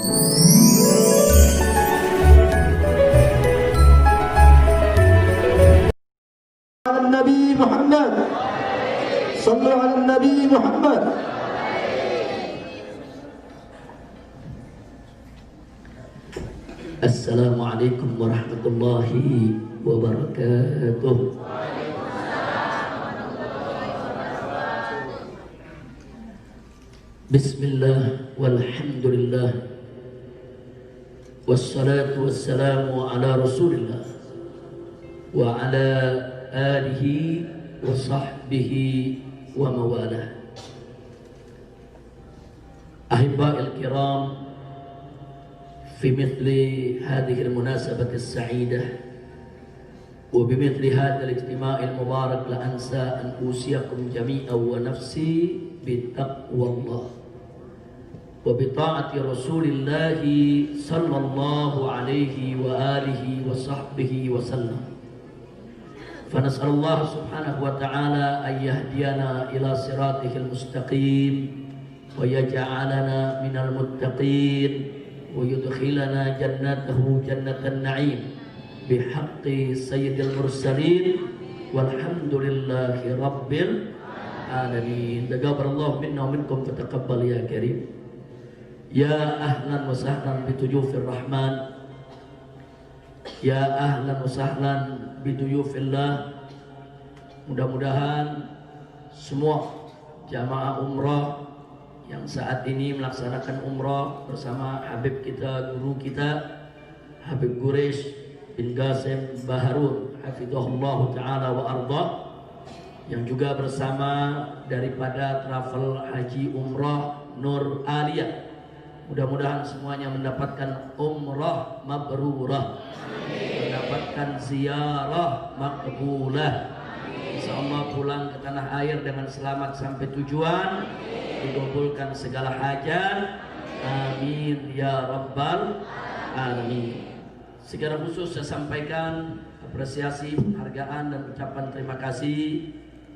Nabi Muhammad, sallu ala Nabi Muhammad. Assalamualaikum warahmatullahi wabarakatuh. Bismillah walhamdulillah wassalatu wassalamu ala rasulillah wa ala alihi wa sahbihi wa mawalah. Ahibba'il kiram, fi mithli hadhihi al-munasabati as-sa'idah wa bi mithli hadha al-ijtima' al-mubarak la ansa an usiyakum jami'an wa nafsi bi taqwallah wa bi ta'ati Rasulillah sallallahu alaihi wa alihi wa sahbihi wa sallam. فنسأل الله سبحانه وتعالى أن يهدينا إلى صراطه المستقيم ويجعلنا من المتقين ويدخلنا جنته جنة النعيم بحق سيد المرسلين والحمد لله رب العالمين. تقبل الله منا ومنكم فتقبل يا كريم. يا أهلا وسهلا بضيوف الرحمن، ya ahlan wa sahlan biduyufillah. Mudah-mudahan semua jamaah umrah yang saat ini melaksanakan umrah bersama Habib kita, guru kita Habib Quraish bin Qasim Baharun hafizahullah ta'ala wa arda, yang juga bersama daripada travel haji umrah Nur Aliyah, mudah-mudahan semuanya mendapatkan umrah mabrurah, mendapatkan ziarah makbulah, insyaallah pulang ke tanah air dengan selamat sampai tujuan, dikabulkan segala hajat, amin ya rabbal alamin. Secara khusus saya sampaikan apresiasi, penghargaan dan ucapan terima kasih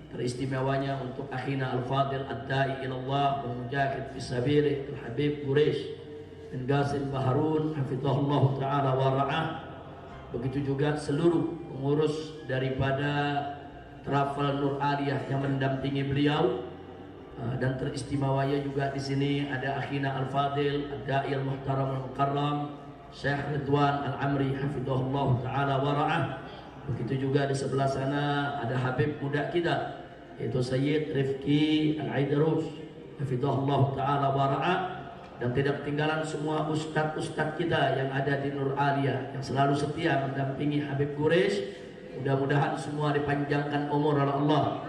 teristimewanya untuk akhina al-fadil ad-da'i ilallah wa mujahid fisabilih Habib Quraish bin Qasim Baharun hafizahullah ta'ala wa ra'ah. Begitu juga seluruh pengurus daripada travel Nur Aliyah yang mendampingi beliau, dan teristimewanya juga di sini ada akhina al-fadil ad-da'i al-muhtaram al-mukarram Syekh Ridwan Al-Amri hafizahullah ta'ala wa ra'ah. Begitu juga di sebelah sana ada Habib muda kita, yaitu Sayyid Rifki Al-Aidarus hafizahullah ta'ala wa ra'ah. Dan tidak ketinggalan semua ustadz-ustadz kita yang ada di Nur Aliyah yang selalu setia mendampingi Habib Quraish. Mudah-mudahan semua dipanjangkan umur oleh Allah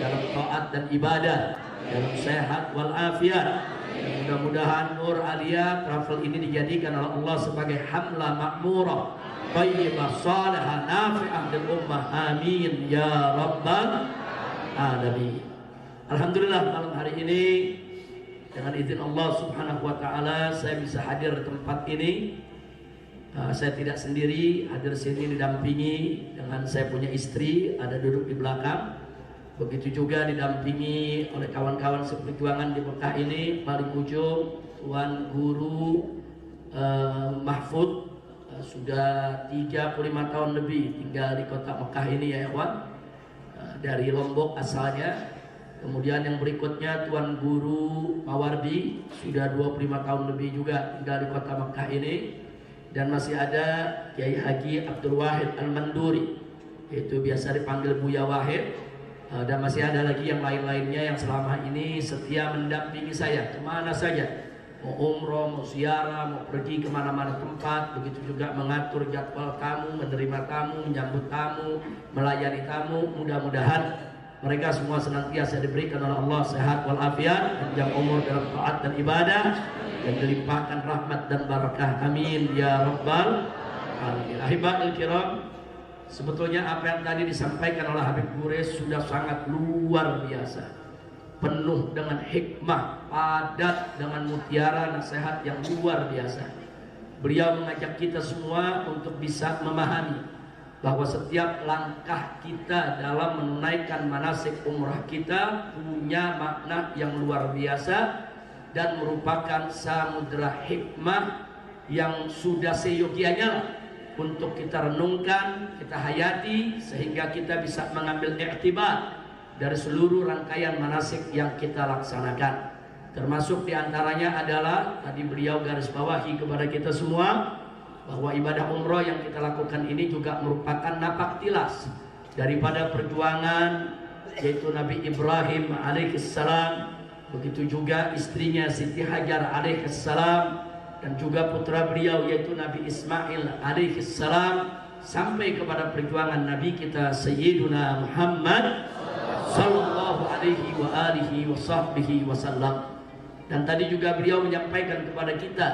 dalam taat dan ibadah, dalam sehat wal afiat. Dan mudah-mudahan Nur Aliyah travel ini dijadikan oleh Allah sebagai hamla makmurah, thayyibah, salihah, nafi'ah lil ummah, amin ya rabbal alamin. Alhamdulillah malam hari ini dengan izin Allah subhanahu wa ta'ala saya bisa hadir di tempat ini. Saya tidak sendiri, hadir sini didampingi dengan saya punya istri, ada duduk di belakang. Begitu juga didampingi oleh kawan-kawan seperjuangan di Mekah ini. Paling ujung Tuan Guru Mahfud, sudah 35 tahun lebih tinggal di kota Mekah ini ya ikhwan, dari Lombok asalnya. Kemudian yang berikutnya Tuan Guru Mawardi, sudah 25 tahun lebih juga tinggal di kota Mekah ini. Dan masih ada Kiai Haji Abdul Wahid Al-Manduri, itu biasa dipanggil Buya Wahid. Dan masih ada lagi yang lain-lainnya yang selama ini setia mendampingi saya kemana saja, mau umroh, mau ziarah, mau pergi kemana-mana tempat. Begitu juga mengatur jadwal tamu, menerima tamu, menyambut tamu, melayani tamu. Mudah-mudahan mereka semua senantiasa diberikan oleh Allah sehat walafiat, panjang umur dalam taat dan ibadah, dan dilimpahkan rahmat dan barakah, amin ya rabbal alamin. Ahibbatul kiram, sebetulnya apa yang tadi disampaikan oleh Habib Quraish sudah sangat luar biasa, penuh dengan hikmah, padat dengan mutiara nasihat yang luar biasa. Beliau mengajak kita semua untuk bisa memahami bahwa setiap langkah kita dalam menunaikan manasik umrah kita punya makna yang luar biasa, dan merupakan samudera hikmah yang sudah seyogianya untuk kita renungkan, kita hayati, sehingga kita bisa mengambil iktibar dari seluruh rangkaian manasik yang kita laksanakan. Termasuk diantaranya adalah tadi beliau garis bawahi kepada kita semua bahwa ibadah umroh yang kita lakukan ini juga merupakan napak tilas daripada perjuangan yaitu Nabi Ibrahim alaihissalam, begitu juga istrinya Siti Hajar alaihissalam, dan juga putra beliau yaitu Nabi Ismail alaihissalam, sampai kepada perjuangan Nabi kita Sayyiduna Muhammad sallallahu alaihi wa alihi wa sahbihi wasallam. Dan tadi juga beliau menyampaikan kepada kita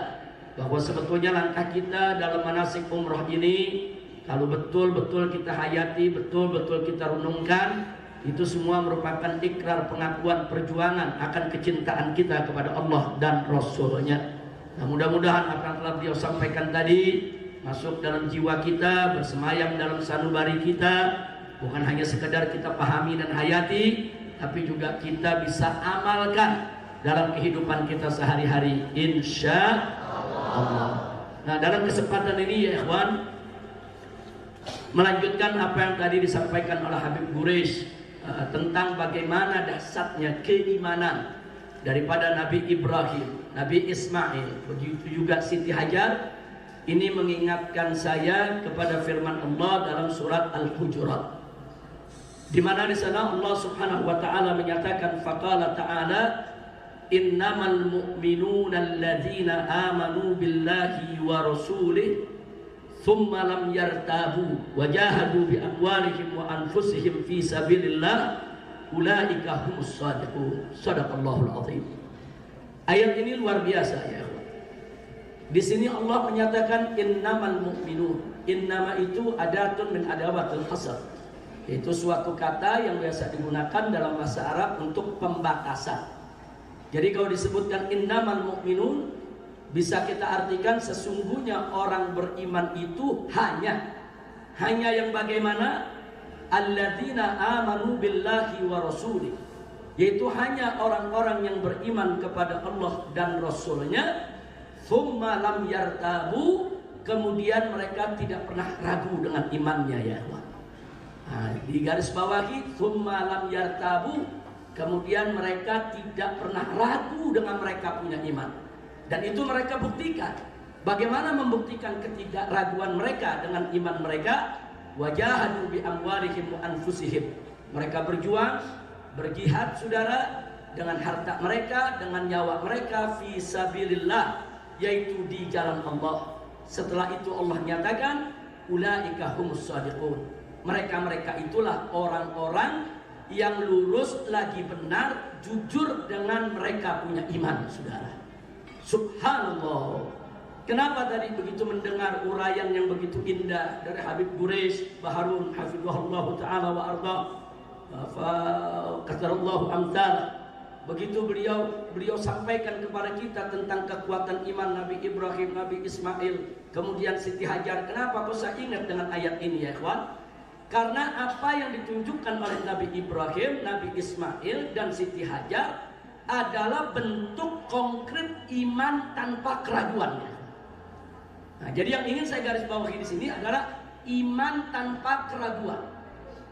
bahwa sebetulnya langkah kita dalam manasik umroh ini, kalau betul-betul kita hayati, betul-betul kita renungkan, itu semua merupakan ikrar pengakuan perjuangan akan kecintaan kita kepada Allah dan Rasulnya. Nah, mudah-mudahan apa yang telah beliau sampaikan tadi masuk dalam jiwa kita, bersemayam dalam sanubari kita, bukan hanya sekedar kita pahami dan hayati, tapi juga kita bisa amalkan dalam kehidupan kita sehari-hari, insya Allah. Nah, dalam kesempatan ini ya ikhwan, melanjutkan apa yang tadi disampaikan oleh Habib Quraisy tentang bagaimana dahsyatnya keimanan daripada Nabi Ibrahim, Nabi Ismail, begitu juga Siti Hajar. Ini mengingatkan saya kepada firman Allah dalam surat Al-Hujurat, di mana di sana Allah Subhanahu wa taala menyatakan, faqala ta'ala innamal mu'minuna alladzina amanu billahi wa rasulih thumma lam yartabu wajahadu bi amwalihim wa anfusihim fi sabilillah ulaika humus shadiqun. Shadaqallahul azim. Ayat ini luar biasa ya. Di sini Allah menyatakan innamal mu'minun. Innama itu adatun min adawatul hasr, yaitu suatu kata yang biasa digunakan dalam bahasa Arab untuk pembatasan. Jadi kalau disebutkan innamal mu'minun, bisa kita artikan sesungguhnya orang beriman itu hanya yang bagaimana? Alladzina amanu billahi wa rasulih, yaitu hanya orang-orang yang beriman kepada Allah dan Rasulnya. Thumma lam yartabu, kemudian mereka tidak pernah ragu dengan imannya ya Allah. Nah, di garis bawahi thumma lam yartabu, kemudian mereka tidak pernah ragu dengan mereka punya iman. Dan itu mereka buktikan. Bagaimana membuktikan ketidakraguan mereka dengan iman mereka? Wajahadu bi amwalihim wa anfusihim. Mereka berjuang, berjihad saudara, dengan harta mereka, dengan nyawa mereka fi sabilillah, yaitu di jalan Allah. Setelah itu Allah nyatakan ulaika humus shadiqun. Mereka itulah orang-orang yang lurus lagi benar, jujur dengan mereka punya iman saudara. Subhanallah. Kenapa tadi begitu mendengar uraian yang begitu indah dari Habib Quraisy Baharun hafizahullah taala wa arda fa qadarallahu amsal. Begitu beliau sampaikan kepada kita tentang kekuatan iman Nabi Ibrahim, Nabi Ismail, kemudian Siti Hajar. Kenapa kok saya ingat dengan ayat ini ya ikhwan? Karena apa yang ditunjukkan oleh Nabi Ibrahim, Nabi Ismail dan Siti Hajar adalah bentuk konkret iman tanpa keraguan. Nah, jadi yang ingin saya garis bawahi di sini adalah iman tanpa keraguan.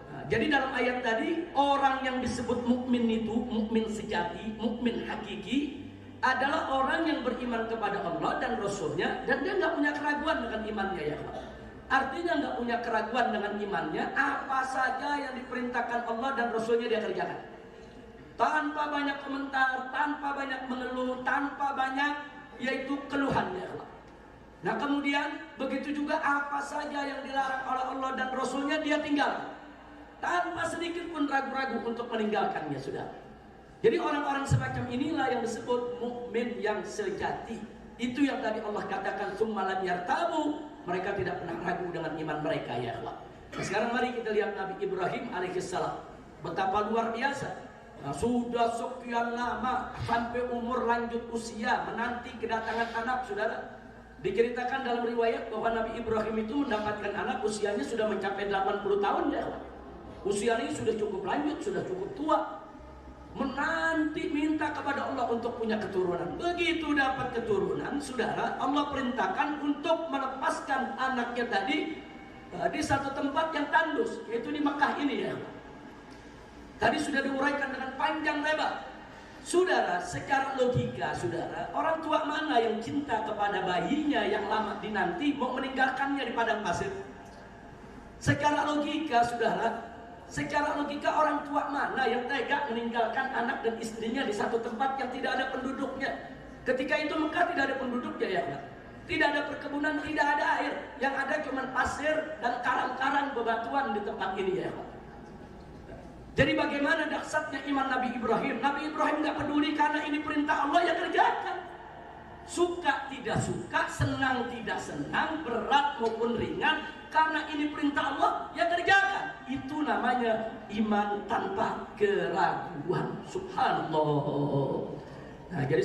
Nah, jadi dalam ayat tadi orang yang disebut mukmin itu, mukmin sejati, mukmin hakiki, adalah orang yang beriman kepada Allah dan Rasulnya, dan dia nggak punya keraguan dengan imannya ya. Artinya nggak punya keraguan dengan imannya, apa saja yang diperintahkan Allah dan Rasulnya dia kerjakan. Tanpa banyak komentar, tanpa banyak mengeluh, tanpa banyak yaitu keluhannya Allah. Nah kemudian begitu juga apa saja yang dilarang oleh Allah dan Rasulnya dia tinggal, tanpa sedikit pun ragu-ragu untuk meninggalkannya sudah. Jadi orang-orang semacam inilah yang disebut mukmin yang sejati. Itu yang tadi Allah katakan summa lam yartabu, mereka tidak pernah ragu dengan iman mereka ya Allah. Nah, sekarang mari kita lihat Nabi Ibrahim alaihissalam, betapa luar biasa. Nah, sudah sekian lama sampai umur lanjut usia menanti kedatangan anak saudara. Diceritakan dalam riwayat bahwa Nabi Ibrahim itu mendapatkan anak usianya sudah mencapai 80 tahun ya. Usia ini sudah cukup lanjut, sudah cukup tua. menanti minta kepada Allah untuk punya keturunan. Begitu dapat keturunan, saudara, Allah perintahkan untuk melepaskan anaknya tadi di satu tempat yang tandus, yaitu di Mekah ini ya. Tadi sudah diuraikan dengan panjang lebar. Saudara, secara logika, saudara, orang tua mana yang cinta kepada bayinya yang lama dinanti mau meninggalkannya di padang pasir? Secara logika, saudara, secara logika orang tua mana yang tega meninggalkan anak dan istrinya di satu tempat yang tidak ada penduduknya? Ketika itu Mekah tidak ada penduduknya ya, tidak ada perkebunan, tidak ada air, yang ada cuma pasir dan karang-karang bebatuan di tempat ini ya. Jadi bagaimana dahsyatnya iman Nabi Ibrahim? Nabi Ibrahim nggak peduli karena ini perintah Allah, ya kerjakan. Suka tidak suka, senang tidak senang, berat maupun ringan, karena ini perintah Allah, ya kerjakan. Itu namanya iman tanpa keraguan. Subhanallah. Nah, jadi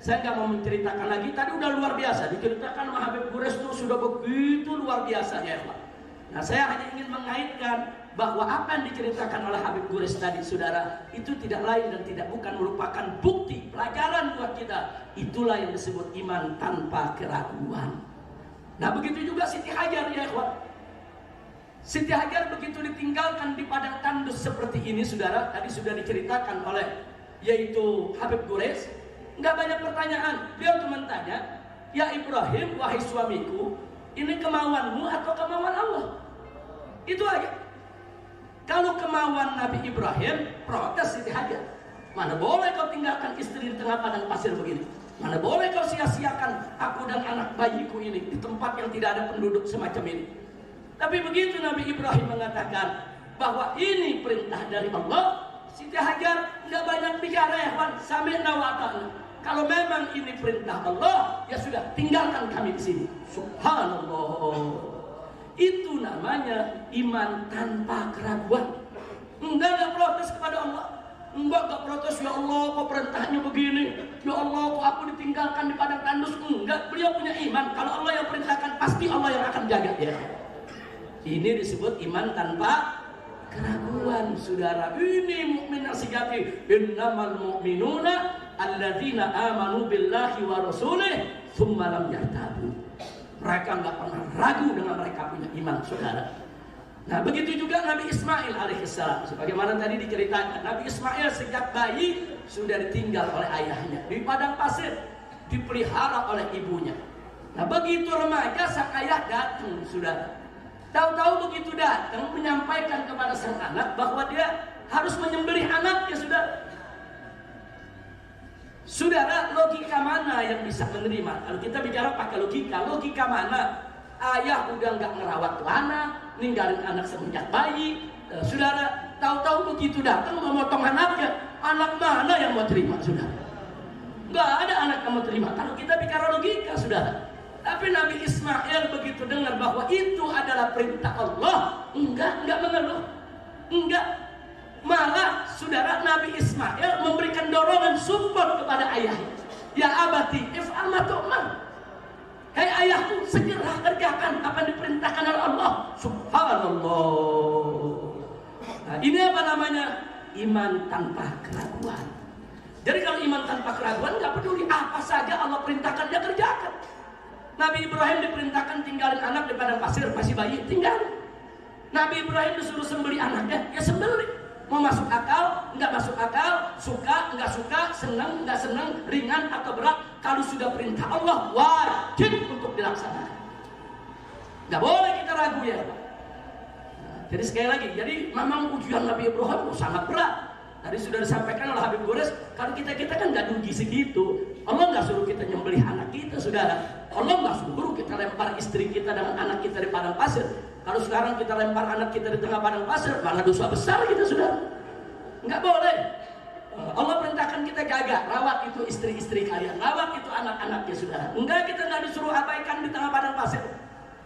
saya nggak mau menceritakan lagi. Tadi udah luar biasa diceritakan sama Habib Gures itu sudah begitu luar biasa ya Pak. Nah, saya hanya ingin mengaitkan bahwa apa yang diceritakan oleh Habib Gures tadi, saudara, itu tidak lain dan tidak bukan merupakan bukti pelajaran buat kita. Itulah yang disebut iman tanpa keraguan. Nah, begitu juga Siti Hajar ya ikhwan. Siti Hajar begitu ditinggalkan di padang tandus seperti ini, saudara, tadi sudah diceritakan oleh yaitu Habib Gures. Nggak banyak pertanyaan, beliau cuma tanya, ya Ibrahim, wahai suamiku, ini kemauanmu atau kemauan Allah? Itu aja. Kalau kemauan Nabi Ibrahim, protes Siti Hajar. Mana boleh kau tinggalkan istri di tengah padang pasir begini? Mana boleh kau sia-siakan aku dan anak bayiku ini di tempat yang tidak ada penduduk semacam ini? Tapi begitu Nabi Ibrahim mengatakan bahwa ini perintah dari Allah, Siti Hajar nggak banyak bicara ya Wan, sami'na wa ata'na. Kalau memang ini perintah Allah, ya sudah, tinggalkan kami di sini. Subhanallah. Itu namanya iman tanpa keraguan. Enggak protes kepada Allah. Enggak protes, ya Allah kok perintahnya begini, ya Allah kok aku ditinggalkan di padang tandus. Enggak, beliau punya iman. Kalau Allah yang perintahkan, pasti Allah yang akan jaga ya. Ini disebut iman tanpa keraguan, saudara. Ini mukmin yang sejati. Innamal mu'minuna alladzina amanu billahi wa rasulih tsumma lam yartabu. Mereka nggak pernah ragu dengan mereka punya iman, saudara. Nah, begitu juga Nabi Ismail alaihissalam. Sebagaimana tadi diceritakan, Nabi Ismail sejak bayi sudah ditinggal oleh ayahnya di padang pasir, dipelihara oleh ibunya. Nah, begitu remaja sang ayah datang, saudara. Tahu-tahu begitu datang menyampaikan kepada sang anak bahwa dia harus menyembelih anaknya, saudara. Saudara, logika mana yang bisa menerima? Kalau kita bicara pakai logika mana? Ayah udah nggak ngerawat tuh anak, ninggalin anak semenjak bayi. Saudara, tahu-tahu begitu datang memotong anaknya. Anak mana yang mau terima, saudara? Nggak ada anak yang mau terima. Kalau kita bicara logika, saudara. Tapi Nabi Ismail begitu dengar bahwa itu adalah perintah Allah, enggak mengeluh, enggak. Malah saudara, Nabi Ismail memberikan dorongan support kepada ayahnya. Ya abati if'al ma tu'mar. Hei ayahku, segera kerjakan apa yang diperintahkan oleh Allah. Subhanallah. Nah, ini apa namanya? Iman tanpa keraguan. Jadi kalau iman tanpa keraguan, nggak peduli apa saja Allah perintahkan, dia kerjakan. Nabi Ibrahim diperintahkan tinggalin anak di padang pasir, masih bayi, tinggalin. Nabi Ibrahim disuruh sembelih anaknya, ya sembelih. Mau masuk akal, nggak masuk akal, suka, nggak suka, senang, nggak senang, ringan atau berat, kalau sudah perintah Allah, wajib untuk dilaksanakan. Nggak boleh kita ragu ya. Nah, jadi sekali lagi, jadi memang ujian Nabi Ibrahim sangat berat. Tadi sudah disampaikan oleh Habib Gores, kalau kita kan nggak rugi segitu. Allah nggak suruh kita nyembelih anak kita, saudara. Allah nggak suruh kita lempar istri kita dengan anak kita di padang pasir. Kalau sekarang kita lempar anak kita di tengah padang pasir, malah dosa besar kita, saudara. Nggak boleh. Allah perintahkan kita jaga, rawat itu istri-istri kalian, rawat itu anak-anaknya, saudara. Enggak, kita nggak disuruh abaikan di tengah padang pasir.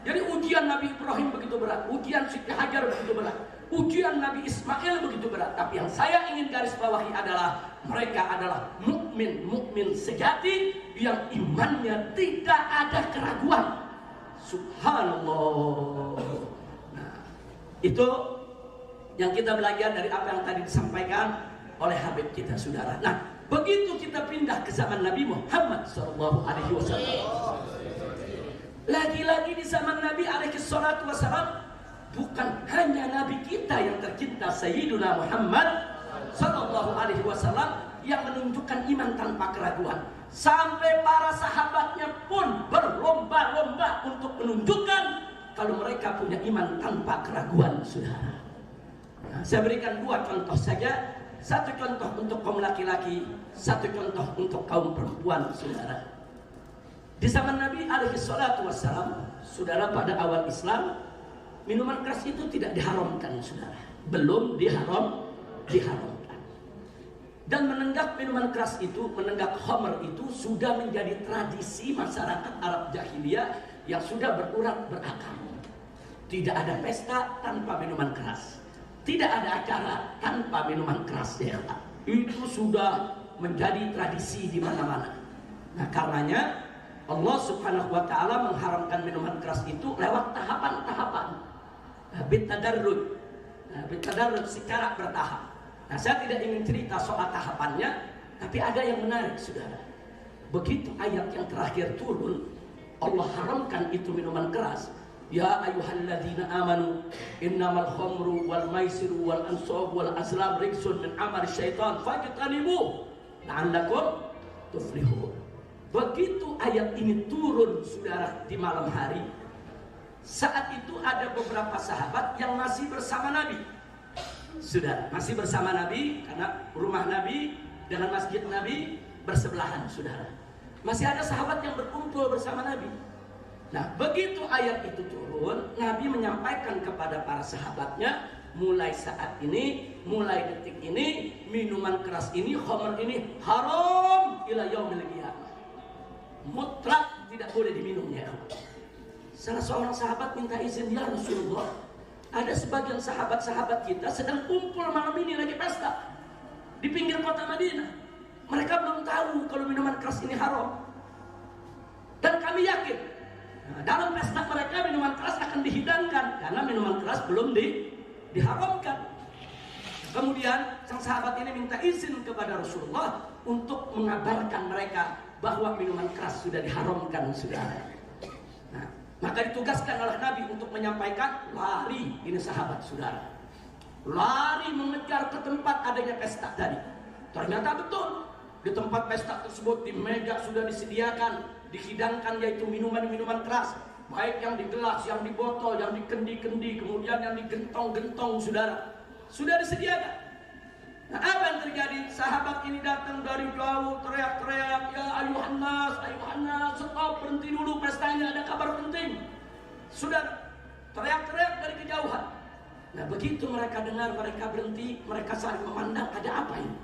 Jadi ujian Nabi Ibrahim begitu berat, ujian Siti Hajar begitu berat, ujian Nabi Ismail begitu berat. Tapi yang saya ingin garis bawahi adalah mereka adalah mukmin sejati yang imannya tidak ada keraguan. Subhanallah. Nah, itu yang kita belajar dari apa yang tadi disampaikan oleh Habib kita, saudara. Nah, begitu kita pindah ke zaman Nabi Muhammad SAW, lagi-lagi di zaman Nabi SAW, bukan hanya Nabi kita yang tercinta Sayyiduna Muhammad SAW yang menunjukkan iman tanpa keraguan, sampai para sahabatnya pun berlomba-lomba untuk menunjukkan kalau mereka punya iman tanpa keraguan, saudara. Nah, saya berikan dua contoh saja. Satu contoh untuk kaum laki-laki, satu contoh untuk kaum perempuan, saudara. Di zaman Nabi SAW, saudara, pada awal Islam, minuman keras itu tidak diharamkan, saudara. Belum diharamkan. Dan menenggak minuman keras itu, menenggak khamr itu sudah menjadi tradisi masyarakat Arab jahiliyah yang sudah berurat berakar. Tidak ada pesta tanpa minuman keras. Tidak ada acara tanpa minuman keras, ya. Itu sudah menjadi tradisi di mana-mana. Nah, karenanya Allah Subhanahu wa taala mengharamkan minuman keras itu lewat tahapan-tahapan. Bitadarrud. Bitadarrud, secara bertahap. Nah, saya tidak ingin cerita soal tahapannya, tapi ada yang menarik, saudara. Begitu ayat yang terakhir turun, Allah haramkan itu minuman keras. Ya ayyuhalladzina amanu innamal khamru wal maisiru wal ansab wal azlam rijsun min amali syaitan fajtanibuh la'allakum tuflihun. Begitu ayat ini turun, saudara, di malam hari, saat itu ada beberapa sahabat yang masih bersama Nabi. Saudara, masih bersama Nabi, karena rumah Nabi dengan masjid Nabi bersebelahan, saudara. Masih ada sahabat yang berkumpul bersama Nabi. Nah, begitu ayat itu turun, Nabi menyampaikan kepada para sahabatnya, mulai saat ini, mulai detik ini, minuman keras ini, khamr ini haram ila yaumil qiyamah. Mutlak tidak boleh diminumnya. Salah seorang sahabat minta izin, ya Rasulullah, ada sebagian sahabat-sahabat kita sedang kumpul malam ini lagi pesta di pinggir kota Madinah. Mereka belum tahu kalau minuman keras ini haram. Dan kami yakin, nah, dalam pesta mereka minuman keras akan dihidangkan karena minuman keras belum diharamkan. Kemudian sang sahabat ini minta izin kepada Rasulullah untuk mengabarkan mereka bahwa minuman keras sudah diharamkan, saudara. Nah, maka ditugaskan oleh Nabi untuk menyampaikan, lari ini sahabat, saudara. Lari mengejar ke tempat adanya pesta tadi. Ternyata betul, di tempat pesta tersebut di meja sudah disediakan, dihidangkan yaitu minuman-minuman keras, baik yang di gelas, yang di botol, yang di kendi-kendi, kemudian yang di gentong-gentong, saudara. Sudah disediakan. Nah, apa yang terjadi? Sahabat ini datang dari jauh, teriak-teriak, ya ayuhan nas, stop, berhenti dulu pestanya, ada kabar penting. Saudara, teriak-teriak dari kejauhan. Nah, begitu mereka dengar, mereka berhenti, mereka saling memandang, ada apa ini?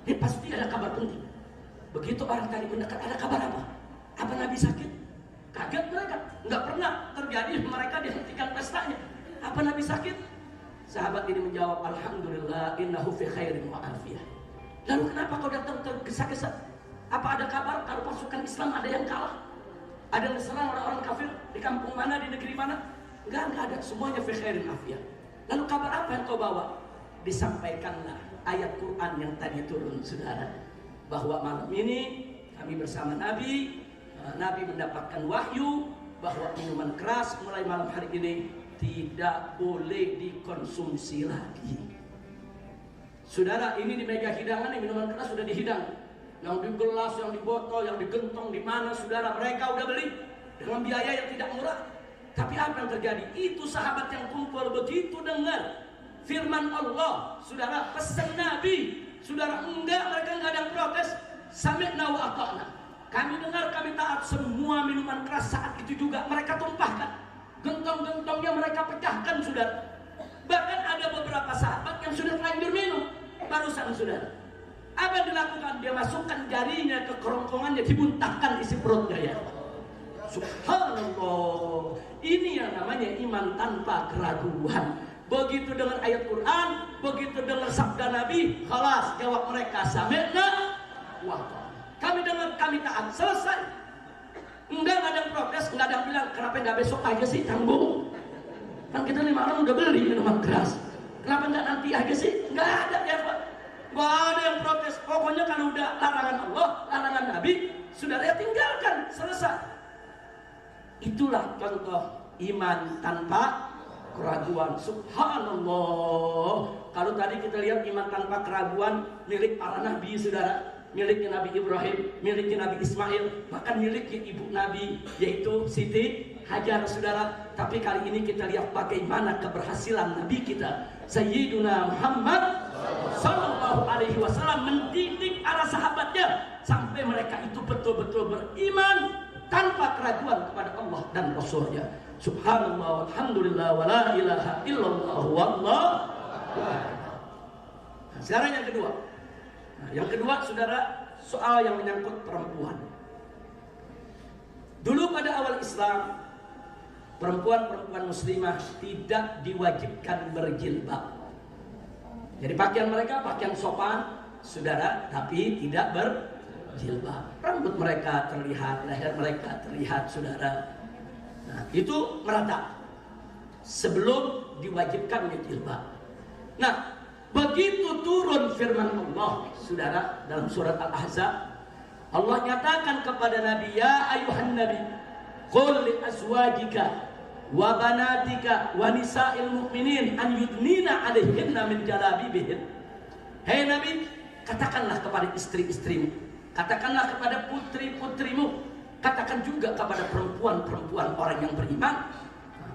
Ini pasti ada kabar penting. Begitu orang tadi mendekat, ada kabar apa? Apa Nabi sakit? Kaget mereka, nggak pernah terjadi mereka dihentikan pestanya. Apa Nabi sakit? Sahabat ini menjawab, alhamdulillah innahu fi khairin wa afiyah. Lalu kenapa kau datang tergesa-gesa? Apa ada kabar kalau pasukan Islam ada yang kalah? Ada yang diserang orang-orang kafir di kampung mana, di negeri mana? Enggak ada, semuanya fi khairin afiyah. Lalu kabar apa yang kau bawa? Disampaikanlah ayat Quran yang tadi turun, saudara, bahwa malam ini kami bersama Nabi, Nabi mendapatkan wahyu bahwa minuman keras mulai malam hari ini tidak boleh dikonsumsi lagi. Saudara, ini di meja hidangan, minuman keras sudah dihidang, yang di gelas, yang di botol, yang digentong, di mana, saudara, mereka udah beli dengan biaya yang tidak murah. Tapi apa yang terjadi? Itu sahabat yang kumpul begitu dengar firman Allah, saudara, pesan Nabi, saudara, mereka enggak ada yang protes. Sami'na wa ata'na. Kami dengar, kami taat. Semua minuman keras saat itu juga mereka tumpahkan. Gentong-gentongnya mereka pecahkan, saudara. Bahkan ada beberapa sahabat yang sudah terlanjur minum barusan, saudara. Apa yang dilakukan? Dia masukkan jarinya ke kerongkongannya, dimuntahkan isi perutnya, ya. Subhanallah. Ini yang namanya iman tanpa keraguan. Begitu dengan ayat Quran, begitu dengan sabda Nabi, khalas, jawab mereka, sami'na wa ata'na. Kami dengar, kami taat, selesai. Enggak ada yang protes, enggak ada yang bilang, kenapa enggak besok aja sih, tanggung. Kan kita 5 orang udah beli minuman keras, kenapa enggak nanti aja sih? Enggak ada, ya Pak. Gak ada yang protes. Pokoknya kalau udah larangan Allah, larangan Nabi, saudara ya tinggalkan, selesai. Itulah contoh iman tanpa keraguan. Subhanallah. Kalau tadi kita lihat iman tanpa keraguan milik para nabi, saudara, miliknya Nabi Ibrahim, miliknya Nabi Ismail, bahkan miliknya ibu Nabi yaitu Siti Hajar, saudara. Tapi kali ini kita lihat bagaimana keberhasilan Nabi kita Sayyiduna Muhammad Sallallahu Alaihi Wasallam mendidik para sahabatnya sampai mereka itu betul-betul beriman tanpa keraguan kepada Allah dan Rasulnya. Subhanallah, alhamdulillah, wa la ilaha illallah, wallah. Nah, sekarang yang kedua. Nah, yang kedua, saudara, soal yang menyangkut perempuan. Dulu pada awal Islam, perempuan-perempuan muslimah tidak diwajibkan berjilbab. Jadi pakaian mereka pakaian sopan, saudara, tapi tidak berjilbab. Rambut mereka terlihat, leher mereka terlihat, saudara. Nah, itu merata sebelum diwajibkannya jilbab. Nah, begitu turun firman Allah, saudara, dalam surat Al-Ahzab, Allah nyatakan kepada Nabi, ya ayuhan Nabi, qul li azwajika wa banatika wa nisa'il mu'minin an yudnina 'alaihinna min jalabibihin. Hei Nabi, katakanlah kepada istri-istrimu, katakanlah kepada putri-putrimu, katakan juga kepada perempuan-perempuan orang yang beriman.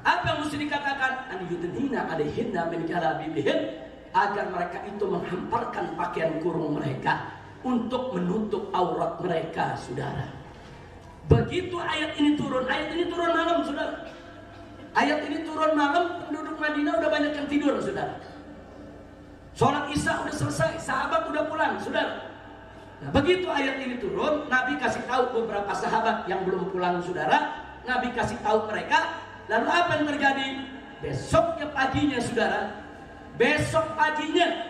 Apa yang mesti dikatakan? An yudnina 'alaihinna min jalabibihin, agar mereka itu menghamparkan pakaian kurung mereka untuk menutup aurat mereka, saudara. Begitu ayat ini turun malam, saudara. Ayat ini turun malam, penduduk Madinah udah banyak yang tidur, saudara. Sholat Isya udah selesai, sahabat udah pulang, saudara. Nah, begitu ayat ini turun, Nabi kasih tahu beberapa sahabat yang belum pulang, saudara. Nabi kasih tahu mereka. Lalu apa yang terjadi? Besoknya paginya, saudara, besok paginya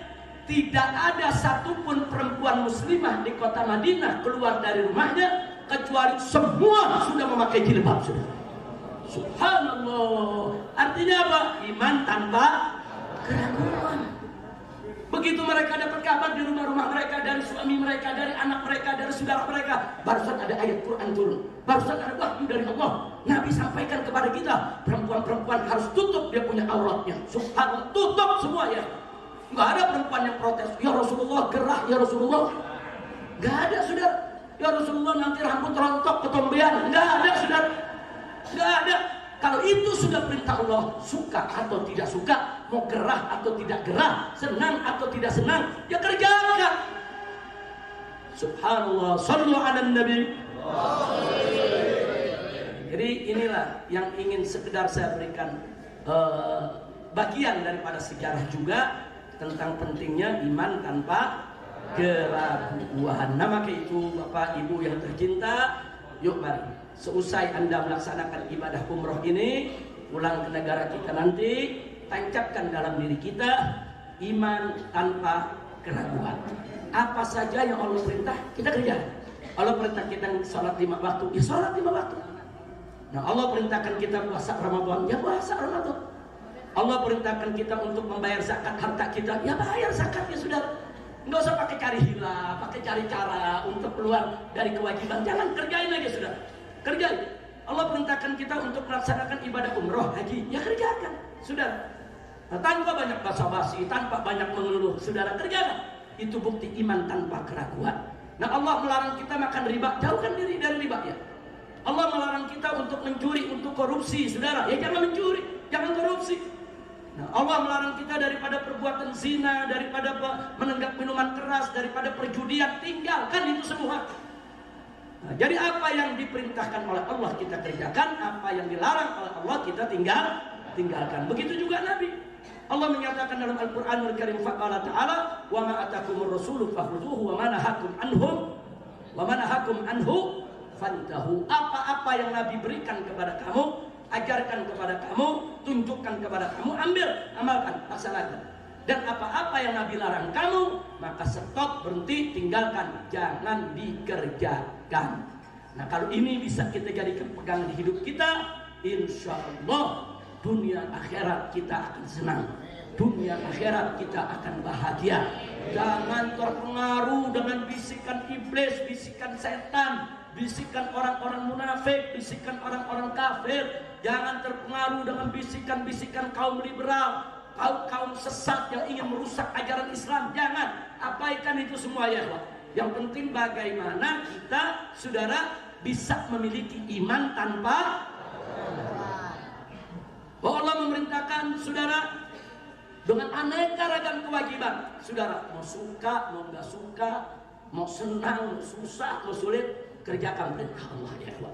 tidak ada satupun perempuan muslimah di kota Madinah keluar dari rumahnya kecuali semua sudah memakai jilbab, saudara. Subhanallah. Artinya apa? Iman tanpa keraguan. Begitu mereka dapat kabar di rumah-rumah mereka, dari suami mereka, dari anak mereka, dari saudara mereka, barusan ada ayat Quran turun, barusan ada wahyu dari Allah. Nabi sampaikan kepada kita, perempuan-perempuan harus tutup dia punya auratnya. Subhanallah, tutup semua ya. Nggak ada perempuan yang protes, ya Rasulullah gerah, ya Rasulullah. Nggak ada, saudara. Ya Rasulullah nanti rambut rontok ketombean. Nggak ada, saudara. Nggak ada. Kalau itu sudah perintah Allah, suka atau tidak suka, mau gerah atau tidak gerah, senang atau tidak senang, ya kerjakan. Subhanallah, sallu ala nabi. Jadi inilah yang ingin sekedar saya berikan bagian daripada sejarah juga tentang pentingnya iman tanpa keraguan. Nah, maka itu Bapak Ibu yang tercinta, yuk mari seusai Anda melaksanakan ibadah umroh ini, pulang ke negara kita nanti, tancapkan dalam diri kita iman tanpa keraguan. Apa saja yang Allah perintah, kita kerja. Allah perintah kita sholat 5 waktu, ya sholat 5 waktu. Nah, Allah perintahkan kita puasa Ramadan, ya puasa Ramadan. Allah perintahkan kita untuk membayar zakat harta kita, ya bayar zakatnya, saudara. Nggak usah pakai cari hilah, pakai cari cara untuk keluar dari kewajiban. Jangan, kerjain aja, saudara. Kerjain. Allah perintahkan kita untuk melaksanakan ibadah umroh, haji, ya kerjakan, saudara. Nah, tanpa banyak basa-basi, tanpa banyak mengeluh, saudara, kerjakan. Itu bukti iman tanpa keraguan. Nah, Allah melarang kita makan riba, jauhkan diri dari riba ya. Allah melarang kita untuk mencuri, untuk korupsi, saudara, ya jangan mencuri, jangan korupsi. Nah, Allah melarang kita daripada perbuatan zina, daripada menenggak minuman keras, daripada perjudian, tinggalkan itu semua. Nah, jadi apa yang diperintahkan oleh Allah kita kerjakan, apa yang dilarang oleh Allah kita tinggalkan. Begitu juga Nabi. Allah menyatakan dalam Al-Qur'anul Karim, faqala ta'ala, wa ma atakumur rasulu fakhudhuhu wa ma nahakum anhu fantahu. Apa-apa yang Nabi berikan kepada kamu, ajarkan kepada kamu, tunjukkan kepada kamu, ambil, amalkan, laksanakan. Dan apa-apa yang Nabi larang kamu, maka stop, berhenti, tinggalkan, jangan dikerjakan. Nah, kalau ini bisa kita jadikan pegangan di hidup kita, insya Allah dunia akhirat kita akan senang. dunia akhirat kita akan bahagia. Jangan terpengaruh dengan bisikan iblis, bisikan setan, bisikan orang-orang munafik, bisikan orang-orang kafir. Jangan terpengaruh dengan bisikan-bisikan kaum liberal, kaum sesat yang ingin merusak ajaran Islam. Jangan, abaikan itu semua ya Allah. Yang penting bagaimana kita, saudara, bisa memiliki iman tanpa bahwa Allah memerintahkan saudara dengan aneka ragam kewajiban. Saudara mau suka, mau nggak suka, mau senang, mau susah, mau sulit, kerjakan perintah Allah ya Allah.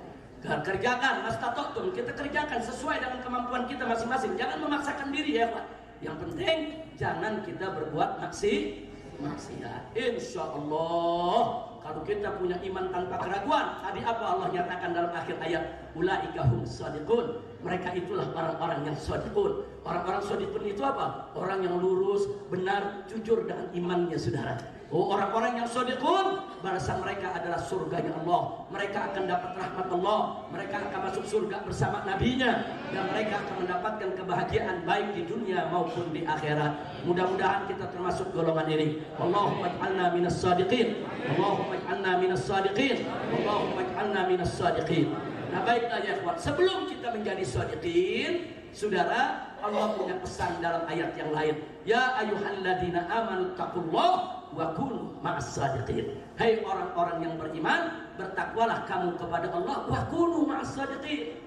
Kerjakan, mastata'tum, kita kerjakan sesuai dengan kemampuan kita masing-masing. Jangan memaksakan diri ya Allah. Yang penting jangan kita berbuat maksiat. Insya Allah kalau kita punya iman tanpa keraguan, tadi apa Allah nyatakan dalam akhir ayat, ulaika hum shadiqun, mereka itulah orang-orang yang shadiqun. Orang-orang shadiqun itu apa? Orang yang lurus, benar, jujur dengan imannya saudara. Oh, orang-orang yang shadiqun, balasan mereka adalah surganya Allah. Mereka akan dapat rahmat Allah, mereka akan masuk surga bersama nabinya, dan mereka akan mendapatkan kebahagiaan baik di dunia maupun di akhirat. Mudah-mudahan kita termasuk golongan ini. Allahumma ij'alna minas shadiqin, Allahumma ij'alna minas shadiqin, Allahumma ij'alna minas shadiqin. Nah baiklah ya ikhwan, sebelum kita menjadi shadiqin, saudara, Allah punya pesan dalam ayat yang lain. Ya ayyuhalladzina amanu taqullaha wa kunu ma'as shadiqin. Hai orang-orang yang beriman, bertakwalah kamu kepada Allah, wa kunu ma'as shadiqin.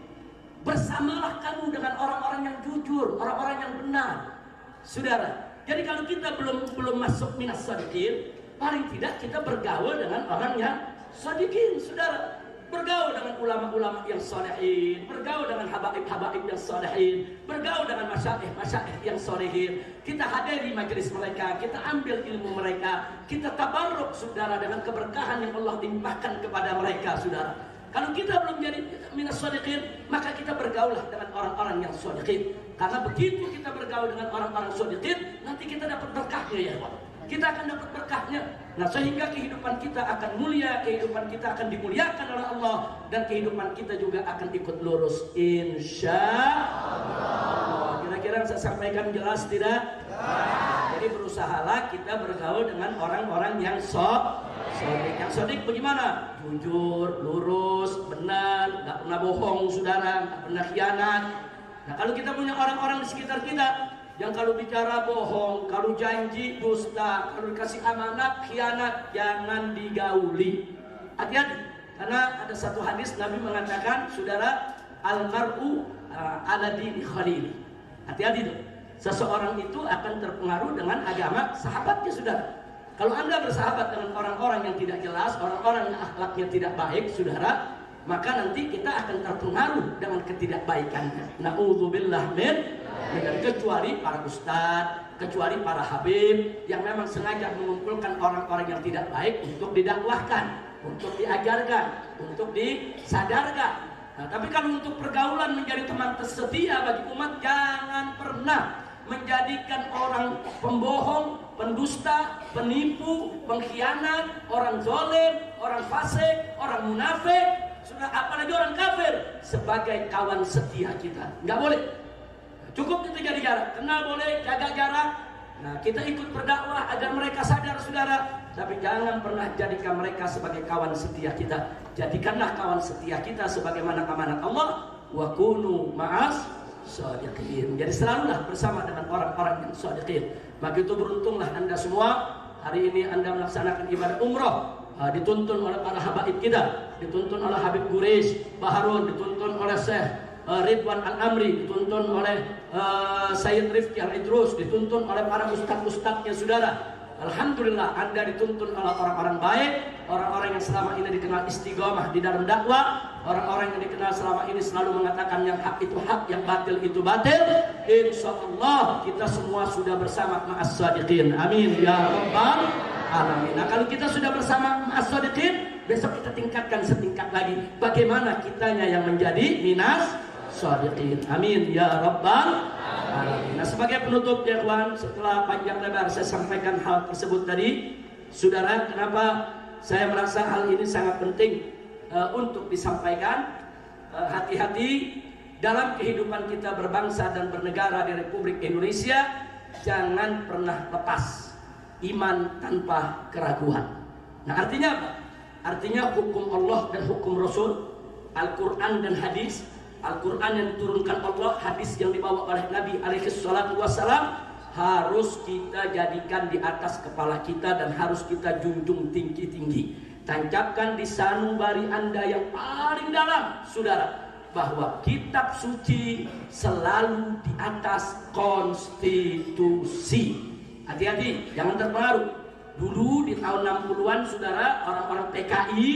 Bersamalah kamu dengan orang-orang yang jujur, orang-orang yang benar. Saudara, jadi kalau kita belum masuk minas shadiqin, paling tidak kita bergaul dengan orang yang shadiqin, saudara. Bergaul dengan ulama-ulama yang salihin, bergaul dengan habaib-habaib yang salihin, bergaul dengan masyaikh yang salihin. Kita hadiri majelis mereka, kita ambil ilmu mereka, kita tabarruk saudara dengan keberkahan yang Allah limpahkan kepada mereka saudara. Kalau kita belum jadi minas shadiqin, maka kita bergaulah dengan orang-orang yang shadiqin. Karena begitu kita bergaul dengan orang-orang shadiqin, nanti kita dapat berkahnya ya Allah. Kita akan dapat berkahnya. Nah, sehingga kehidupan kita akan mulia, kehidupan kita akan dimuliakan oleh Allah, dan kehidupan kita juga akan ikut lurus insya Allah. Kira-kira saya sampaikan jelas tidak? Jadi berusahalah kita bergaul dengan orang-orang yang sodik. Yang sodik bagaimana? Jujur, lurus, benar, nggak pernah bohong saudara, nggak pernah khianat. Nah, kalau kita punya orang-orang di sekitar kita yang kalau bicara bohong, kalau janji dusta, kalau dikasih amanat khianat, jangan digauli. Hati-hati, karena ada satu hadis Nabi mengatakan, saudara, al-mar'u ala dini khalili. Hati-hati tuh. Seseorang itu akan terpengaruh dengan agama sahabatnya, saudara. Kalau Anda bersahabat dengan orang-orang yang tidak jelas, orang-orang yang akhlaknya tidak baik, saudara, maka nanti kita akan terpengaruh dengan ketidakbaikannya. Na'udzubillah min, kecuali para ustadz, kecuali para habib yang memang sengaja mengumpulkan orang-orang yang tidak baik untuk didakwahkan, untuk diajarkan, untuk disadarkan. Nah, tapi kalau untuk pergaulan menjadi teman setia bagi umat, jangan pernah menjadikan orang pembohong, pendusta, penipu, pengkhianat, orang zalim, orang fasik, orang munafik, sudah apalagi orang kafir sebagai kawan setia kita. Nggak boleh. Cukup kita jaga jarak, kenal boleh, jaga jarak. Nah, kita ikut berdakwah agar mereka sadar saudara, tapi jangan pernah jadikan mereka sebagai kawan setia kita. Jadikanlah kawan setia kita sebagaimana amanat Allah, wa kunu ma'as shadiqin. Jadi selalulah bersama dengan orang-orang yang shadiqin. Begitu beruntunglah Anda semua. Hari ini Anda melaksanakan ibadah umrah, dituntun oleh para habaib kita, dituntun oleh Habib Quraisy Baharun, dituntun oleh Syekh Ridwan Al-Amri, dituntun oleh Sayyid Rifki Al-Idrus, dituntun oleh para ustadz-ustadznya saudara. Alhamdulillah Anda dituntun oleh orang-orang baik, orang-orang yang selama ini dikenal istiqomah di dalam dakwah, orang-orang yang dikenal selama ini selalu mengatakan yang hak itu hak, yang batil itu batil. Insya Allah kita semua sudah bersama ma'as shadiqin. Amin ya rabbal alamin. Nah, kalau kita sudah bersama ma'as shadiqin, besok kita tingkatkan setingkat lagi. Bagaimana kitanya yang menjadi minas shadiqin. Amin ya rabbal alamin. Nah, sebagai penutup ya kawan, setelah panjang lebar saya sampaikan hal tersebut tadi, saudara, kenapa saya merasa hal ini sangat penting untuk disampaikan. Hati-hati dalam kehidupan kita berbangsa dan bernegara di Republik Indonesia. jangan pernah lepas iman tanpa keraguan. Nah, artinya apa? Artinya hukum Allah dan hukum Rasul, Al-Quran dan hadis. Al-Quran yang diturunkan Allah, hadis yang dibawa oleh Nabi alaihi salatu wassalam, harus kita jadikan di atas kepala kita dan harus kita junjung tinggi-tinggi. Tancapkan di sanubari Anda yang paling dalam, saudara, bahwa kitab suci selalu di atas konstitusi. Hati-hati, jangan terpengaruh. Dulu di tahun 60-an, saudara, orang-orang PKI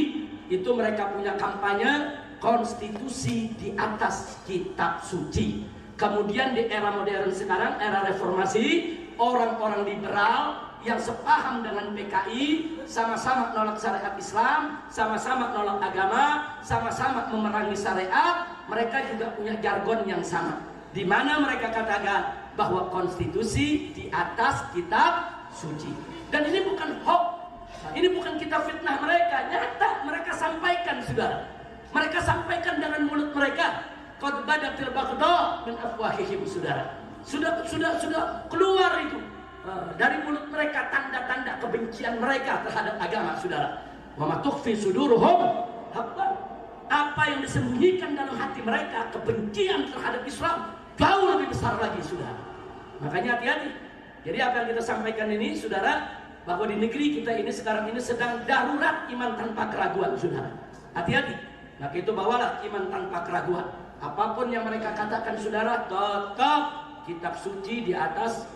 itu mereka punya kampanye konstitusi di atas kitab suci. Kemudian di era modern sekarang, era reformasi, orang-orang liberal yang sepaham dengan PKI, sama-sama menolak syariat Islam, sama-sama menolak agama, sama-sama memerangi syariat. Mereka juga punya jargon yang sama, di mana mereka katakan bahwa konstitusi di atas kitab suci. Dan ini bukan hoax, ini bukan kita fitnah mereka, nyata mereka sampaikan, saudara. Mereka sampaikan dengan mulut mereka. Qad badatil baghdha min afwahihim, saudara. Sudah keluar itu dari mulut mereka tanda-tanda kebencian mereka terhadap agama, saudara. Wa ma tukhfi suduruhum apa yang disembunyikan dalam hati mereka, kebencian terhadap Islam jauh lebih besar lagi, saudara. Makanya hati-hati. Jadi apa yang kita sampaikan ini, saudara, bahwa di negeri kita ini sekarang ini sedang darurat iman tanpa keraguan, saudara. Hati-hati. Maka itu bawalah iman tanpa keraguan. Apapun yang mereka katakan, saudara, tetap kitab suci di atas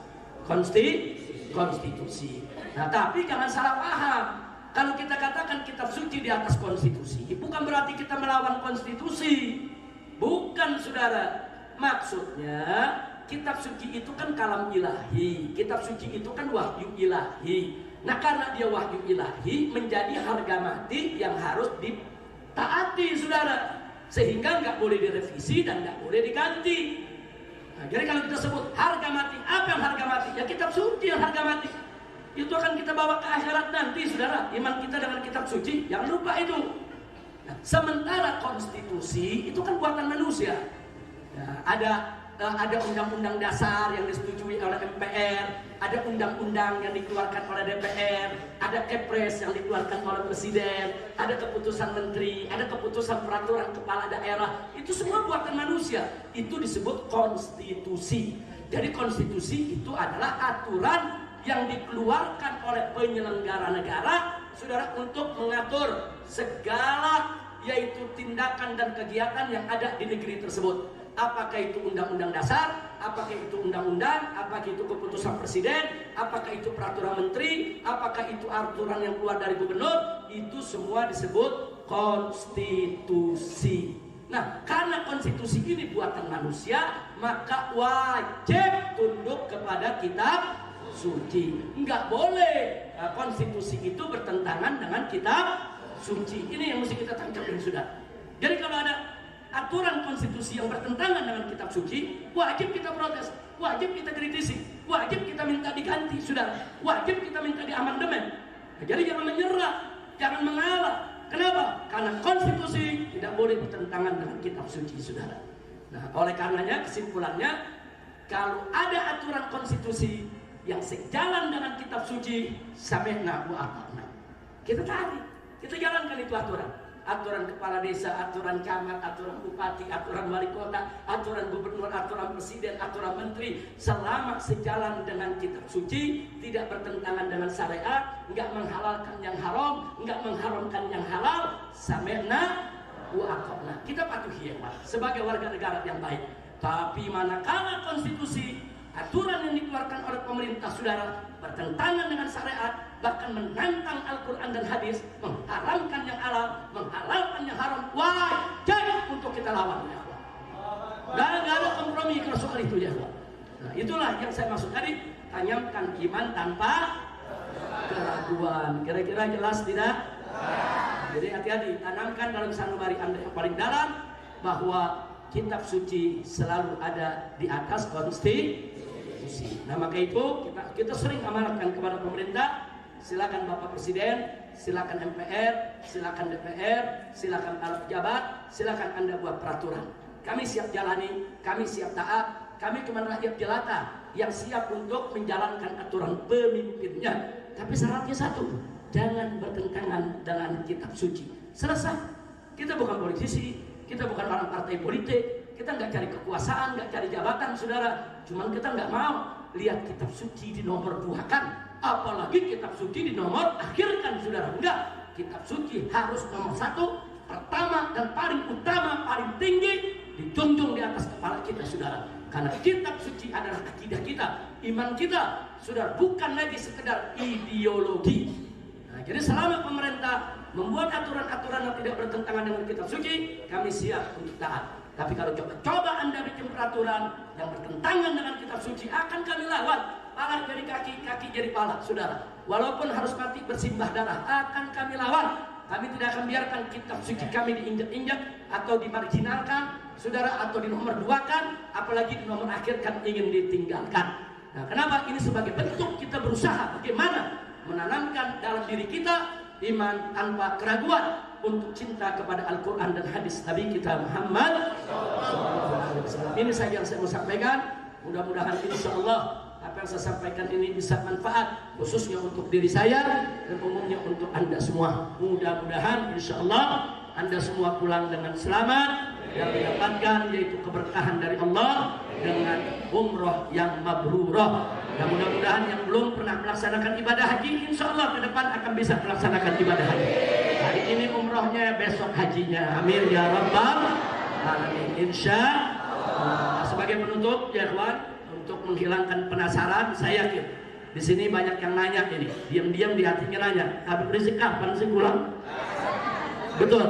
konstitusi. Nah, tapi jangan salah paham. Kalau kita katakan kitab suci di atas konstitusi, bukan berarti kita melawan konstitusi. Bukan, saudara. Maksudnya kitab suci itu kan kalam ilahi. Kitab suci itu kan wahyu ilahi. Nah, karena dia wahyu ilahi, menjadi harga mati yang harus ditaati, saudara. Sehingga nggak boleh direvisi dan nggak boleh diganti. Nah, jadi kalau kita sebut harga mati, apa yang harga mati? Ya kitab suci yang harga mati. Itu akan kita bawa ke akhirat nanti, saudara. Iman kita dengan kitab suci, jangan lupa itu. Nah, sementara konstitusi itu kan buatan manusia. Ya, ada undang-undang dasar yang disetujui oleh MPR, ada undang-undang yang dikeluarkan oleh DPR, ada Kepres yang dikeluarkan oleh Presiden, ada keputusan menteri, ada keputusan peraturan kepala daerah. Itu semua buatan manusia. Itu disebut konstitusi. Jadi konstitusi itu adalah aturan yang dikeluarkan oleh penyelenggara negara, saudara, untuk mengatur segala yaitu tindakan dan kegiatan yang ada di negeri tersebut. Apakah itu undang-undang dasar, apakah itu undang-undang, apakah itu keputusan presiden, apakah itu peraturan menteri, apakah itu aturan yang keluar dari gubernur, itu semua disebut konstitusi. Nah, karena konstitusi ini buatan manusia, maka wajib tunduk kepada kitab suci. Enggak boleh konstitusi itu bertentangan dengan kitab suci. Ini yang mesti kita tangkapin, sudah. Jadi kalau ada aturan konstitusi yang bertentangan dengan kitab suci, wajib kita protes, wajib kita kritisi, wajib kita minta diganti, sudah. Wajib kita minta diamandemen. Nah, jadi jangan menyerah, jangan mengalah. Kenapa? Karena konstitusi tidak boleh bertentangan dengan kitab suci, saudara. Nah, oleh karenanya kesimpulannya, kalau ada aturan konstitusi yang sejalan dengan kitab suci, sami'na wa ata'na, kita taati, kita jalankan itu aturan. Aturan kepala desa, aturan camat, aturan bupati, aturan wali kota, aturan gubernur, aturan presiden, aturan menteri, selama sejalan dengan kitab suci, tidak bertentangan dengan syariat, enggak menghalalkan yang haram, enggak mengharamkan yang halal, sami'na wa ata'na, kita patuhi ya, sebagai warga negara yang baik. Tapi manakala konstitusi, aturan yang dikeluarkan oleh pemerintah, saudara, bertentangan dengan syariat, bahkan menantang Al-Quran dan hadis, mengharamkan yang halal, menghalalkan yang haram, wajib untuk kita lawan, ya Allah. Gak ada kompromi kalau soal itu, ya Allah. Nah, itulah yang saya maksud tadi, tanamkan iman tanpa keraguan. Kira-kira jelas tidak? Jadi hati-hati, tanamkan dalam sanubari Anda yang paling dalam bahwa kitab suci selalu ada di atas konstitusi. Nah, maka itu kita sering amanatkan kepada pemerintah, silakan Bapak Presiden, silakan MPR, silakan DPR, silakan para pejabat, silakan Anda buat peraturan. Kami siap jalani, kami siap taat, kami cuma rakyat jelata yang siap untuk menjalankan aturan pemimpinnya. Tapi syaratnya satu, jangan bertentangan dengan kitab suci. Selesai. Kita bukan politisi, kita bukan orang partai politik, kita nggak cari kekuasaan, nggak cari jabatan, saudara. Cuman kita nggak mau lihat kitab suci di nomor 2 kan, apalagi kitab suci di nomor akhirkan, saudara. Enggak, kitab suci harus nomor 1, pertama dan paling utama, paling tinggi, dijunjung di atas kepala kita, saudara. Karena kitab suci adalah akidah kita, iman kita, saudara, bukan lagi sekedar ideologi. Nah, jadi selama pemerintah membuat aturan-aturan yang tidak bertentangan dengan kitab suci, kami siap untuk taat. Tapi kalau coba Anda bikin peraturan yang bertentangan dengan kitab suci, akan kami lawan. Pala jadi kaki, kaki jadi pala, saudara. Walaupun harus mati bersimbah darah, akan kami lawan. Kami tidak akan biarkan kitab suci kami diinjak-injak atau dimarginalkan, saudara, atau di nomor 2-kan, apalagi di nomor akhirkan ingin ditinggalkan. Nah, kenapa? Ini sebagai bentuk kita berusaha bagaimana menanamkan dalam diri kita iman tanpa keraguan untuk cinta kepada Al-Quran dan hadis Nabi kita Muhammad. Ini saja yang saya mau sampaikan. Mudah-mudahan insya-Allah apa yang saya sampaikan ini bisa manfaat khususnya untuk diri saya dan umumnya untuk Anda semua. Mudah-mudahan insya-Allah Anda semua pulang dengan selamat dan mendapatkan yaitu keberkahan dari Allah dengan umroh yang mabrurah. Dan mudah-mudahan yang belum pernah melaksanakan ibadah haji, insya Allah ke depan akan bisa melaksanakan ibadah haji. Hari ini umrohnya, besok hajinya. Amin ya rabbal alamin. Insya Allah. Sebagai penutup, ya kawan, untuk menghilangkan penasaran, saya yakin di sini banyak yang nanya ini, diam-diam di hatinya nanya, Habib Rizik kapan sih pulang? Betul?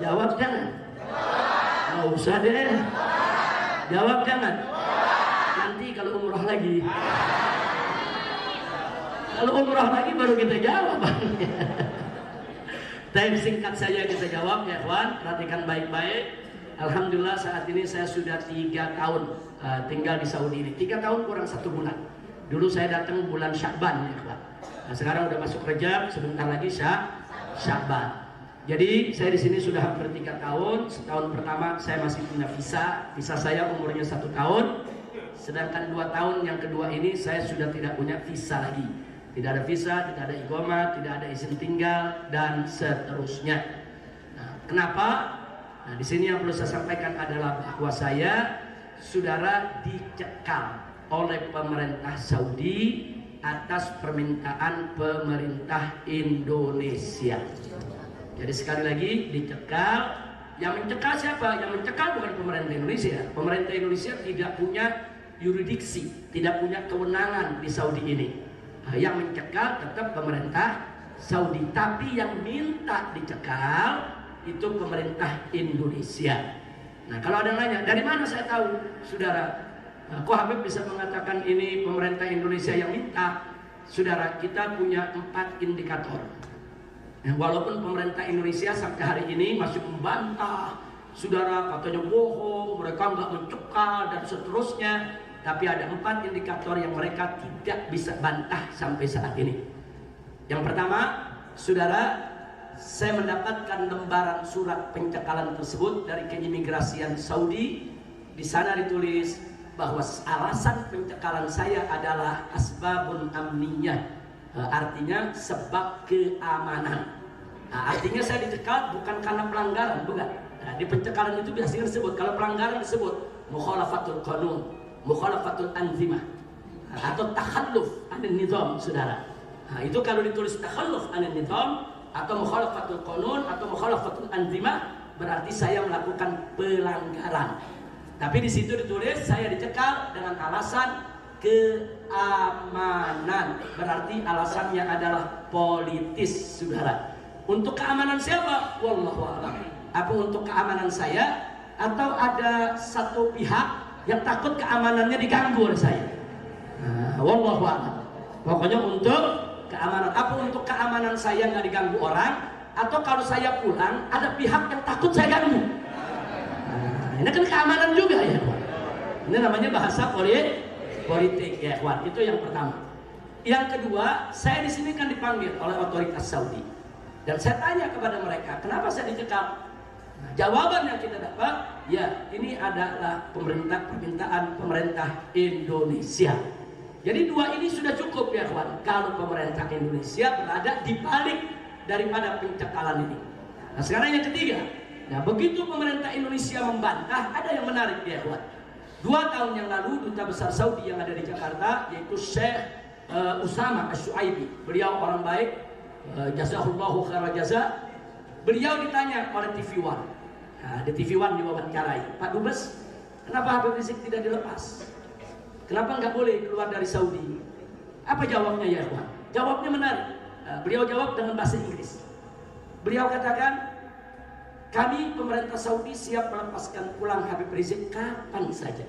Jawab jangan. Nggak usah deh. Jawab jangan. Nanti kalau umroh lagi. Kalau umroh lagi baru kita jawab. Time singkat saja kita jawab ya kawan. Perhatikan baik-baik. Alhamdulillah saat ini saya sudah 3 tahun tinggal di Saudi ini. 3 tahun kurang 1 bulan. Dulu saya datang bulan Sya'ban ya kawan. Nah, sekarang udah masuk Rajab, sebentar lagi Sya'ban. Jadi saya di sini sudah hampir 3 tahun. Setahun pertama saya masih punya visa. Visa saya umurnya 1 tahun. Sedangkan 2 tahun yang kedua ini saya sudah tidak punya visa lagi. Tidak ada visa, tidak ada iqamah, tidak ada izin tinggal dan seterusnya. Nah, kenapa? Nah, di sini yang perlu saya sampaikan adalah bahwa saya, saudara, dicekal oleh pemerintah Saudi atas permintaan pemerintah Indonesia. Jadi sekali lagi dicekal. Yang mencekal siapa? Yang mencekal bukan pemerintah Indonesia. Pemerintah Indonesia tidak punya yurisdiksi, tidak punya kewenangan di Saudi ini. Yang mencekal tetap pemerintah Saudi. Tapi yang minta dicekal itu pemerintah Indonesia. Nah, kalau ada yang nanya, dari mana saya tahu, saudara? Kok Habib bisa mengatakan ini pemerintah Indonesia yang minta? Saudara, kita punya 4 indikator. Walaupun pemerintah Indonesia sampai hari ini masih membantah, saudara, katanya bohong, mereka nggak mencekal dan seterusnya. Tapi ada 4 indikator yang mereka tidak bisa bantah sampai saat ini. Yang pertama, saudara, saya mendapatkan lembaran surat pencekalan tersebut dari keimigrasian Saudi. Di sana ditulis bahwa alasan pencekalan saya adalah asbabun amniyah, artinya sebab keamanan. Nah, artinya saya dicekal bukan karena pelanggaran, bukan. Nah, di pencekalan itu biasanya disebut, kalau pelanggaran disebut mukhalafatul qanun, mukhalafatul anzimah, atau takhalluf anin nizam, saudara. Nah, itu kalau ditulis takhalluf anin nizam atau mukhalafatul qanun atau mukhalafatul anzimah, berarti saya melakukan pelanggaran. Tapi di situ ditulis saya dicekal dengan alasan keamanan, berarti alasannya adalah politis, saudara. Untuk keamanan siapa? Wallahu a'lam. Apa untuk keamanan saya atau ada satu pihak yang takut keamanannya diganggu oleh saya? Nah, wallahu a'lam. Pokoknya untuk keamanan. Apa untuk keamanan saya nggak diganggu orang? Atau kalau saya pulang ada pihak yang takut saya ganggu? Nah, ini kan keamanan juga ya, kawan. Ini namanya bahasa politik ya, kawan. Itu yang pertama. Yang kedua, saya di sini kan dipanggil oleh otoritas Saudi. Dan saya tanya kepada mereka, kenapa saya dicekal? Nah, jawaban yang kita dapat, ya ini adalah permintaan pemerintah Indonesia. Jadi dua ini sudah cukup ya kawan. Kalau pemerintah Indonesia berada di balik daripada pencekalan ini. Nah sekarang yang ketiga. Nah begitu pemerintah Indonesia membantah, ada yang menarik ya kawan. 2 tahun yang lalu Duta Besar Saudi yang ada di Jakarta, yaitu Syekh Usama Asy-Syuaibi. Beliau orang baik, jazahullahu khairal jaza. Beliau ditanya oleh TV One. Nah, di TV One diwawancarai, Pak Dubes, kenapa Habib Rizik tidak dilepas? Kenapa nggak boleh keluar dari Saudi? Apa jawabnya ya kawan? Jawabnya menarik. Beliau jawab dengan bahasa Inggris. Beliau katakan, kami pemerintah Saudi siap melepaskan pulang Habib Rizik kapan saja.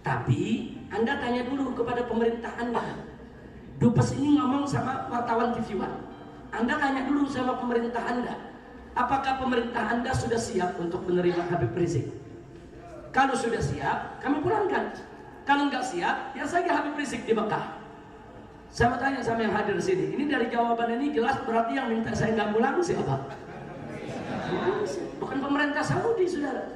Tapi Anda tanya dulu kepada pemerintah Anda. Dubes ini ngomong sama wartawan TV One. Anda tanya dulu sama pemerintah Anda. Apakah pemerintah Anda sudah siap untuk menerima Habib Rizik? Kalau sudah siap, kami pulangkan. Kalau nggak siap, ya saja Habib Rizik di Mekah. Saya mau tanya sama yang hadir di sini. Ini dari jawaban ini jelas berarti yang minta saya nggak pulang siapa? Bukan pemerintah Saudi, saudara.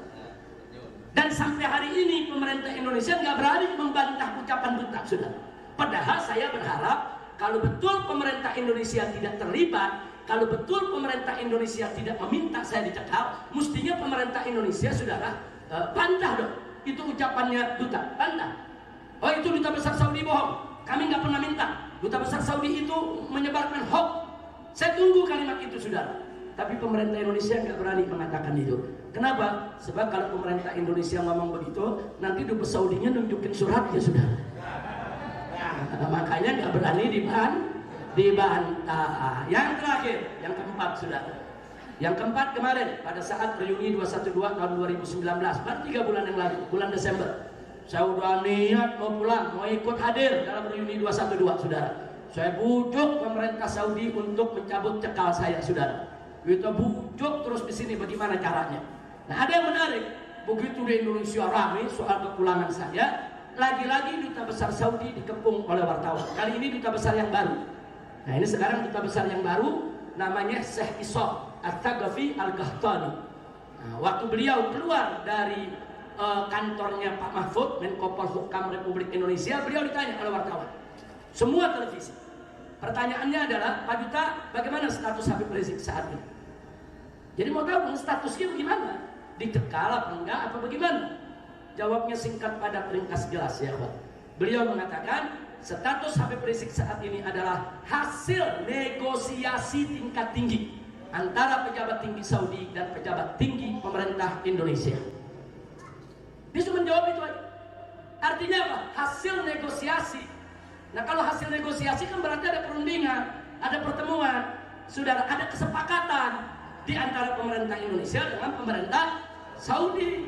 Dan sampai hari ini pemerintah Indonesia nggak berani membantah ucapan duta, saudara. Padahal saya berharap kalau betul pemerintah Indonesia tidak terlibat, kalau betul pemerintah Indonesia tidak meminta saya dicekal, mestinya pemerintah Indonesia, saudara, bantah dong. Itu ucapannya duta, bantah. Oh itu Duta Besar Saudi bohong, kami nggak pernah minta. Duta Besar Saudi itu menyebarkan hoax. Saya tunggu kalimat itu, saudara. Tapi pemerintah Indonesia nggak berani mengatakan itu. Kenapa? Sebab kalau pemerintah Indonesia ngomong begitu, nanti Dubes Saudinya nunjukin suratnya, saudara. Nah, makanya nggak berani dibantah. Yang terakhir, yang keempat, saudara. Yang keempat kemarin pada saat reuni 212 tahun 2019, baru 3 bulan yang lalu, bulan Desember, saya udah niat mau pulang, mau ikut hadir dalam reuni 212, saudara. Saya bujuk pemerintah Saudi untuk mencabut cekal saya, saudara. Kita bujuk terus di sini bagaimana caranya. Nah ada yang menarik, begitu di Indonesia ramai soal kepulangan saya, lagi-lagi Duta Besar Saudi dikepung oleh wartawan. Kali ini Duta Besar yang baru. Nah ini sekarang Duta Besar yang baru namanya Syekh Ishaq At-Thaqafi Al-Qahtani. Nah, waktu beliau keluar dari kantornya Pak Mahfud, Menko Polhukam Republik Indonesia, beliau ditanya oleh wartawan. Semua televisi. Pertanyaannya adalah, Pak Duta, bagaimana status Habib Rizik saat ini? Jadi mau tahu statusnya bagaimana? Dicekal apa enggak atau bagaimana? Jawabnya singkat padat ringkas jelas ya, Pak. Beliau mengatakan status Habib Rizik saat ini adalah hasil negosiasi tingkat tinggi antara pejabat tinggi Saudi dan pejabat tinggi pemerintah Indonesia. Dia cuma jawab itu aja. Artinya apa? Hasil negosiasi. Nah kalau hasil negosiasi kan berarti ada perundingan, ada pertemuan, saudara, ada kesepakatan di antara pemerintah Indonesia dengan pemerintah Saudi.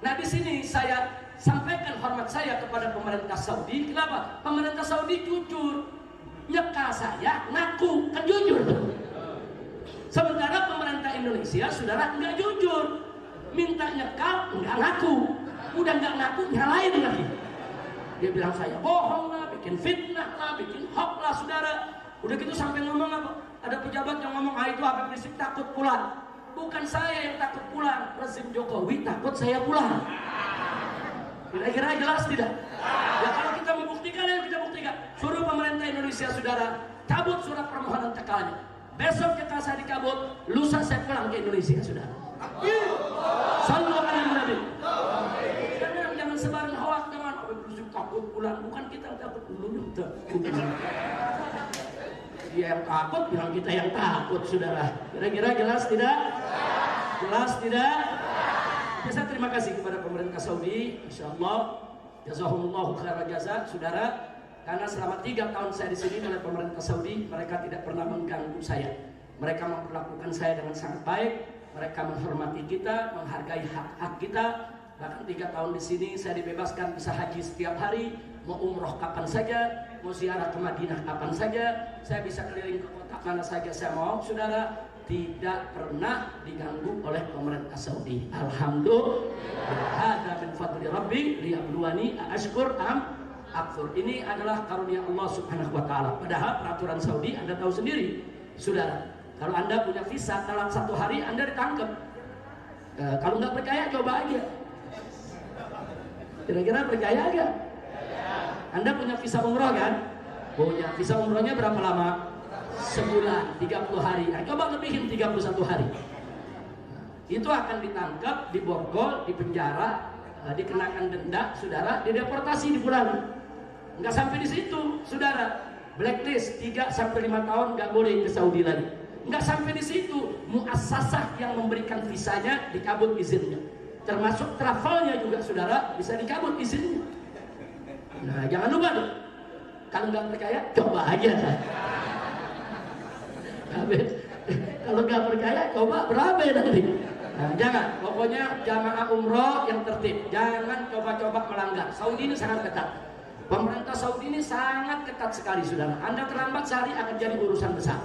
Nah di sini saya sampaikan hormat saya kepada pemerintah Saudi. Kenapa? Pemerintah Saudi jujur, nyekal saya, ngaku, kan jujur. Sementara pemerintah Indonesia, saudara, nggak jujur, minta nyekal, nggak ngaku, udah nggak ngaku, nyalain lagi. Dia bilang saya bohong lah, bikin fitnah lah, bikin hoax lah, saudara. Udah gitu sampai ngomong apa? Ada pejabat yang ngomong, itu Habib Rizik takut pulang. Bukan saya yang takut pulang, rezim Jokowi takut saya pulang. Kira-kira jelas tidak? Ya kalau kita membuktikan, ya kita buktikan. Suruh pemerintah Indonesia, saudara, cabut surat permohonan cekalnya. Besok cekal saya dicabut, lusa saya pulang ke Indonesia, saudara. Sallu ala Nabi. Jangan sebarin hoax, jangan Habib Rizik takut pulang. Bukan kita yang takut, dulu dia yang takut, bilang kita yang takut, saudara. Kira-kira jelas tidak? Jelas tidak? Ya, saya terima kasih kepada pemerintah Saudi, insyaallah jazahumullahu khairan jaza, saudara. Karena selama 3 tahun saya di sini oleh pemerintah Saudi, mereka tidak pernah mengganggu saya. Mereka memperlakukan saya dengan sangat baik. Mereka menghormati kita, menghargai hak-hak kita. Bahkan 3 tahun di sini saya dibebaskan bisa haji setiap hari, mau umroh kapan saja, mau ziarah ke Madinah kapan saja, saya bisa keliling ke kota mana saja saya mau, saudara. Tidak pernah diganggu oleh pemerintah Saudi. Alhamdulillah. Hada min fadli Rabbi liyabluwani ashkur am akfur. Ini adalah karunia Allah Subhanahu wa taala. Padahal peraturan Saudi Anda tahu sendiri, saudara. Kalau Anda punya visa dalam 1 hari Anda ditangkap. Kalau nggak percaya coba aja. Kira-kira percaya gak? Anda punya visa umroh kan? Punya. Visa umrohnya berapa lama? Sebulan, 30 hari. Nah, coba lebihin 31 hari. Itu akan ditangkap, diborgol, dipenjara, dikenakan denda, saudara, dideportasi di bulan. Nggak sampai di situ, saudara. Blacklist 3-5 tahun nggak boleh ke Saudi lagi. Nggak sampai di situ, muassasah yang memberikan visanya dicabut izinnya. Termasuk travelnya juga, saudara, bisa dicabut izinnya. Nah, jangan lupa dong. Kalau nggak percaya, coba aja. Kalau nggak percaya, coba berapa nanti. Nah, jangan, pokoknya jamaah umroh yang tertib. Jangan coba-coba melanggar. Saudi ini sangat ketat. Pemerintah Saudi ini sangat ketat sekali, saudara. Anda terlambat sehari akan jadi urusan besar.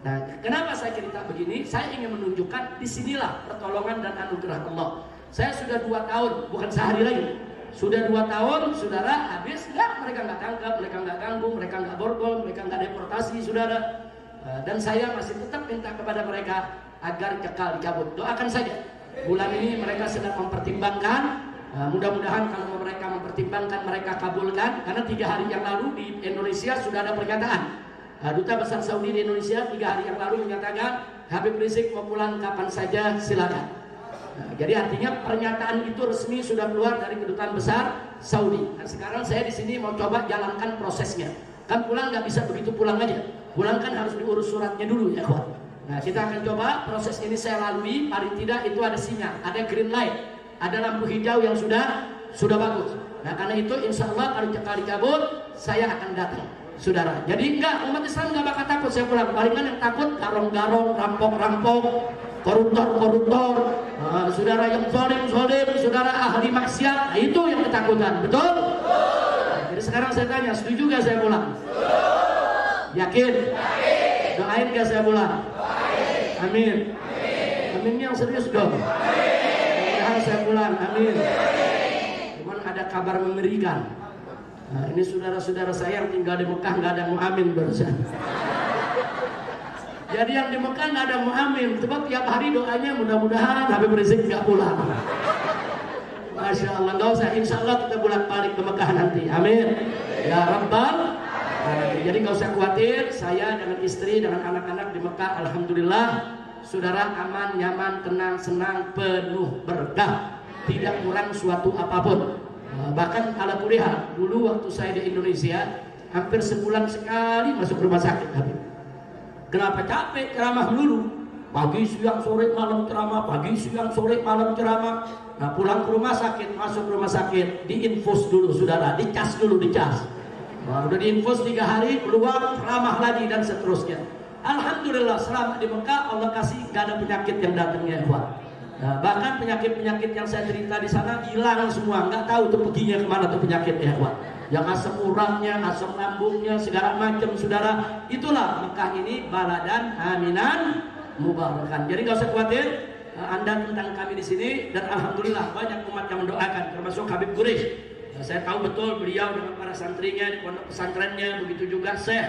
Nah, kenapa saya cerita begini? Saya ingin menunjukkan disinilah pertolongan dan anugerah Allah. Saya sudah 2 tahun, bukan sehari lagi. Sudah 2 tahun, saudara, habis nggak? Mereka nggak tangkap, mereka nggak ganggu, mereka nggak borgol, mereka nggak deportasi, saudara. Dan saya masih tetap minta kepada mereka agar kekal dicabut. Doakan saja. Bulan ini mereka sedang mempertimbangkan. Mudah-mudahan kalau mereka mempertimbangkan, mereka kabulkan. Karena 3 hari yang lalu di Indonesia sudah ada pernyataan. Duta Besar Saudi di Indonesia 3 hari yang lalu menyatakan Habib Rizik mau pulang kapan saja silakan. Jadi artinya pernyataan itu resmi sudah keluar dari Kedutaan Besar Saudi. Nah, sekarang saya di sini mau coba jalankan prosesnya. Kan pulang nggak bisa begitu pulang aja. Pulang kan harus diurus suratnya dulu ya kawan. Nah, kita akan coba proses ini saya lalui. Paling tidak itu ada sinyal, ada green light, ada lampu hijau yang sudah bagus. Nah, karena itu insya Allah kalau cekal dicabut, saya akan datang, saudara. Jadi enggak, umat Islam nggak bakal takut saya pulang. Palingan yang takut garong-garong, rampok-rampok, koruptor, saudara yang zolim, saudara ahli maksiat. Nah, itu yang ketakutan, betul? Nah, jadi sekarang saya tanya, setuju gak saya pulang? Yakin? Doain gak saya pulang? Amin. Amin yang serius dong. Mudah-mudahan saya pulang. Amin. Cuman ada kabar mengerikan. Nah, ini saudara-saudara saya yang tinggal di Mekah nggak ada mu'amin barusan. Jadi yang di Mekah nggak ada mu'amin. Sebab tiap hari doanya mudah-mudahan Habib Rizik nggak pulang. Masya Allah, nggak usah. Insya Allah kita bolak-balik ke Mekah nanti. Amin. Ya Rabbal. Jadi nggak usah khawatir, saya dengan istri, dengan anak-anak di Mekah, alhamdulillah, saudara aman, nyaman, tenang, senang, penuh berkah, tidak kurang suatu apapun. Bahkan ala kuliah, dulu waktu saya di Indonesia, hampir sebulan sekali masuk rumah sakit. Kenapa? Capek ceramah dulu, pagi, siang, sore, malam ceramah, pagi, siang, sore, malam ceramah. Nah, pulang ke rumah sakit, masuk rumah sakit, diinfus dulu, saudara, dicas dulu, dicas. Nah, udah diinfus 3 hari, keluar ramah lagi dan seterusnya. Alhamdulillah selama di Mekah Allah kasih gak ada penyakit yang datangnya, Nah, bahkan penyakit-penyakit yang saya cerita di sana hilang semua, nggak tahu tuh perginya kemana tuh penyakitnya, Yang asam uratnya, asam lambungnya, segala macam, saudara. Itulah Mekah ini baladan aminan mubarakan. Jadi nggak usah khawatir Anda tentang kami di sini, dan alhamdulillah banyak umat yang mendoakan, termasuk Habib Quraisy. Saya tahu betul beliau dengan para santrinya di pondok pesantrennya, begitu juga Syekh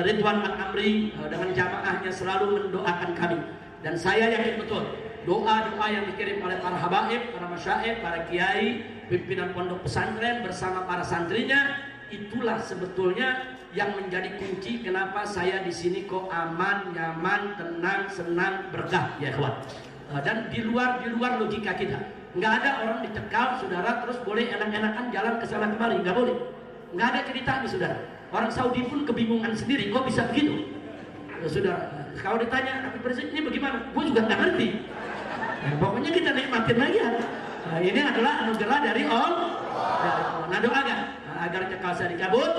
Ridwan Al-Amri dengan jamaahnya selalu mendoakan kami. Dan saya yakin betul doa-doa yang dikirim oleh para habaib, para masyaikh, para kiai, pimpinan pondok pesantren bersama para santrinya, itulah sebetulnya yang menjadi kunci kenapa saya di sini kok aman, nyaman, tenang, senang, berkah, ya kawan. Dan di luar logika kita. Nggak ada orang dicekal, saudara, terus boleh enak-enakan jalan ke sana kemari, nggak boleh. Nggak ada ceritanya, saudara. Orang Saudi pun kebingungan sendiri, kok bisa begitu? Saudara, kalau ditanya Habib Rizik ini bagaimana, gue juga nggak ngerti. Nah, pokoknya kita nikmatin aja. Nah, ini adalah anugerah dari Allah. Nah, doakan agar cekal saya dicabut,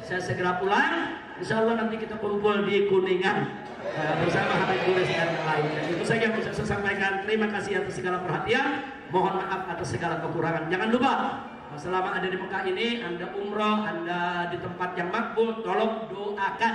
saya segera pulang. Insya Allah nanti kita kumpul di Kuningan bersama Habib Quraisy dan yang lain. Dan itu saja yang bisa saya sampaikan. Terima kasih atas segala perhatian. Mohon maaf atas segala kekurangan. Jangan lupa, selama ada di Mekah ini, Anda umroh, Anda di tempat yang makbul, tolong doakan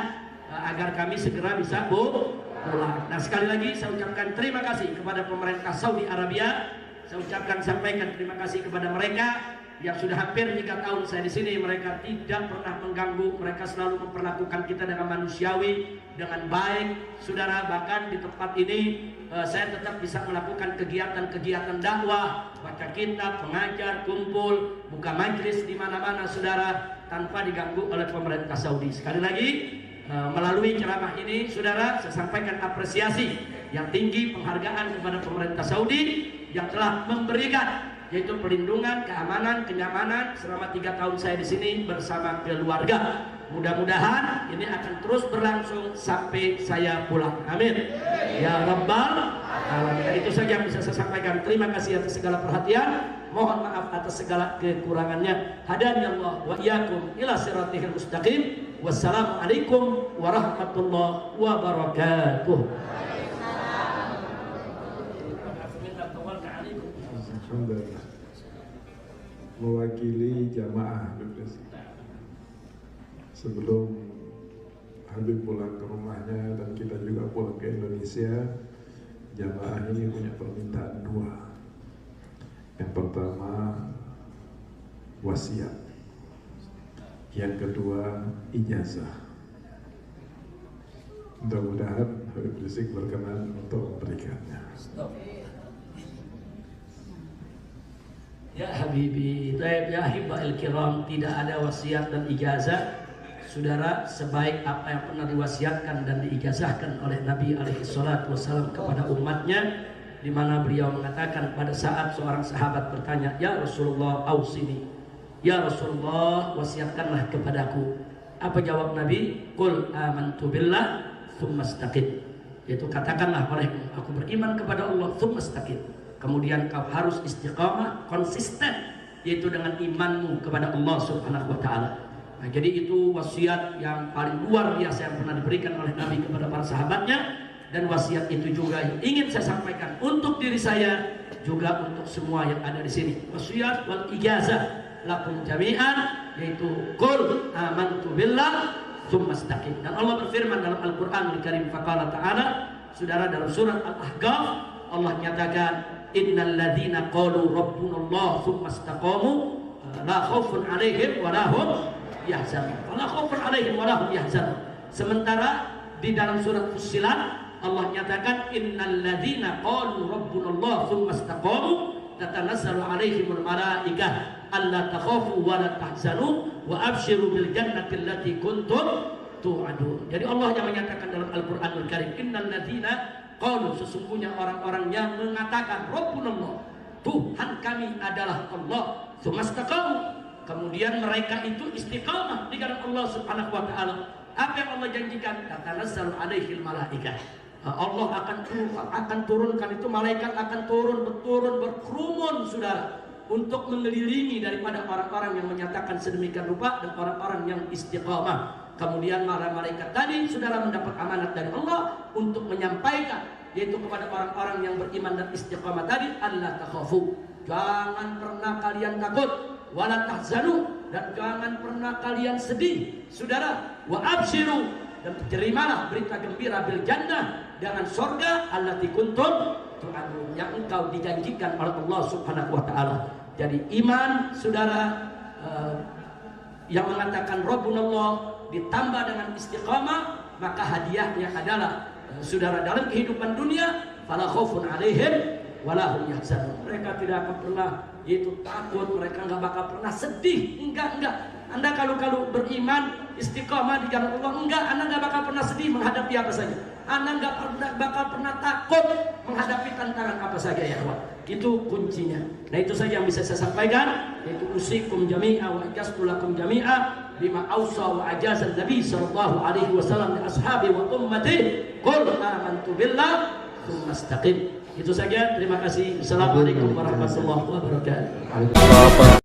agar kami segera bisa pulang. Nah, sekali lagi saya ucapkan terima kasih kepada pemerintah Saudi Arabia. Saya ucapkan, sampaikan terima kasih kepada mereka yang sudah hampir 3 tahun saya di sini, mereka tidak pernah mengganggu, mereka selalu memperlakukan kita dengan manusiawi, dengan baik, saudara. Bahkan di tempat ini saya tetap bisa melakukan kegiatan-kegiatan dakwah, baca kitab, mengajar, kumpul, buka majlis di mana-mana, saudara, tanpa diganggu oleh pemerintah Saudi. Sekali lagi, melalui ceramah ini, saudara, saya sampaikan apresiasi yang tinggi, penghargaan kepada pemerintah Saudi yang telah memberikan yaitu perlindungan, keamanan, kenyamanan selama 3 tahun saya di sini bersama keluarga. Mudah-mudahan ini akan terus berlangsung sampai saya pulang. Amin. Ya Rabbal Alamin. Itu saja yang bisa saya sampaikan. Terima kasih atas segala perhatian. Mohon maaf atas segala kekurangannya. Hadani Allah wa iyyakum ila siratal mustaqim. Wassalamualaikum warahmatullahi wabarakatuh. Mewakili jamaah Habib Rizik, sebelum Habib pulang ke rumahnya dan kita juga pulang ke Indonesia, jamaah ini punya permintaan 2. Yang pertama wasiat, yang kedua ijazah. Mudah-mudahan Habib Rizik berkenan untuk memberikannya. Ya Habibi, ya Ahibahil Kiram, tidak ada wasiat dan ijazah, saudara, sebaik apa yang pernah diwasiatkan dan diijazahkan oleh Nabi SAW kepada umatnya, di mana beliau mengatakan pada saat seorang sahabat bertanya, ya Rasulullah, ausini, ya Rasulullah, wasiatkanlah kepadaku. Apa jawab Nabi? Qul amantu billah tsumma istaqim. Yaitu katakanlah olehmu, aku beriman kepada Allah tsumma istaqim. Kemudian kau harus istiqamah, konsisten, yaitu dengan imanmu kepada Allah Subhanahu wa Ta'ala. Nah, jadi itu wasiat yang paling luar biasa yang pernah diberikan oleh Nabi kepada para sahabatnya, dan wasiat itu juga yang ingin saya sampaikan untuk diri saya, juga untuk semua yang ada di sini. Wasiat wal ijazah lakum jami'an, yaitu qul amantu billah tsumma istaqim. Dan Allah berfirman dalam Al-Qur'an Al-Karim, faqala ta'ala, saudara, dalam surat Al-Ahqaf Allah nyatakan, innal ladzina qalu rabbunallah tsumma istaqamu la khaufun 'alaihim wa la hum yahzanun. La khaufun 'alaihim wa la hum yahzanun. Sementara di dalam surat Fussilat Allah nyatakan, innal ladzina qalu rabbunallah tsumma istaqamu tatanazzalu 'alaihimul malaikah alla takhafu wa la tahzanu wa abshiru bil jannati allati kuntum tu'adun. Jadi Allah yang menyatakan dalam Al-Qur'anul Karim, innal ladzina qalu, sesungguhnya orang-orang yang mengatakan Rabbunallah, Tuhan kami adalah Allah, tsumastaqamu, kemudian mereka itu istiqamah di jalan Allah Subhanahu wa Ta'ala. Apa yang Allah janjikan? Tatanazzalu 'alaihil malaikah. Allah akan turunkan itu, malaikat akan turun berkerumun, saudara, untuk mengelilingi daripada orang-orang yang menyatakan sedemikian rupa dan orang-orang yang istiqamah. Kemudian para malaikat tadi, saudara, mendapat amanat dari Allah untuk menyampaikan, yaitu kepada orang-orang yang beriman dan istiqamah tadi, alla takhafu, jangan pernah kalian takut, wala tahzanu, dan jangan pernah kalian sedih, saudara, wa abshiru, dan terimalah berita gembira bil jannah, dengan surga allati kuntum tu'adun, yang engkau dijanjikan oleh Allah Subhanahu wa Ta'ala. Jadi iman, saudara, yang mengatakan Rabbunallah ditambah dengan istiqamah, maka hadiahnya adalah, saudara, dalam kehidupan dunia fala khaufun 'alaihim wala hum yahzanun. Mereka tidak akan pernah yaitu takut, mereka enggak bakal pernah sedih. Enggak. Anda kalau beriman istiqamah di jalan Allah, Anda enggak bakal pernah sedih menghadapi apa saja. Anda enggak bakal pernah takut menghadapi tantangan apa saja, ya kawan. Itu kuncinya. Nah, itu saja yang bisa saya sampaikan, yaitu usikum jami'a wa ajastu lakum jami'a bima awsa wa ajazan Nabi sallallahu alaihi wasallam li ashabi wa ummati, qul amantu billah tsumma istaqim. Itu saja, terima kasih. Assalamualaikum warahmatullahi wabarakatuh.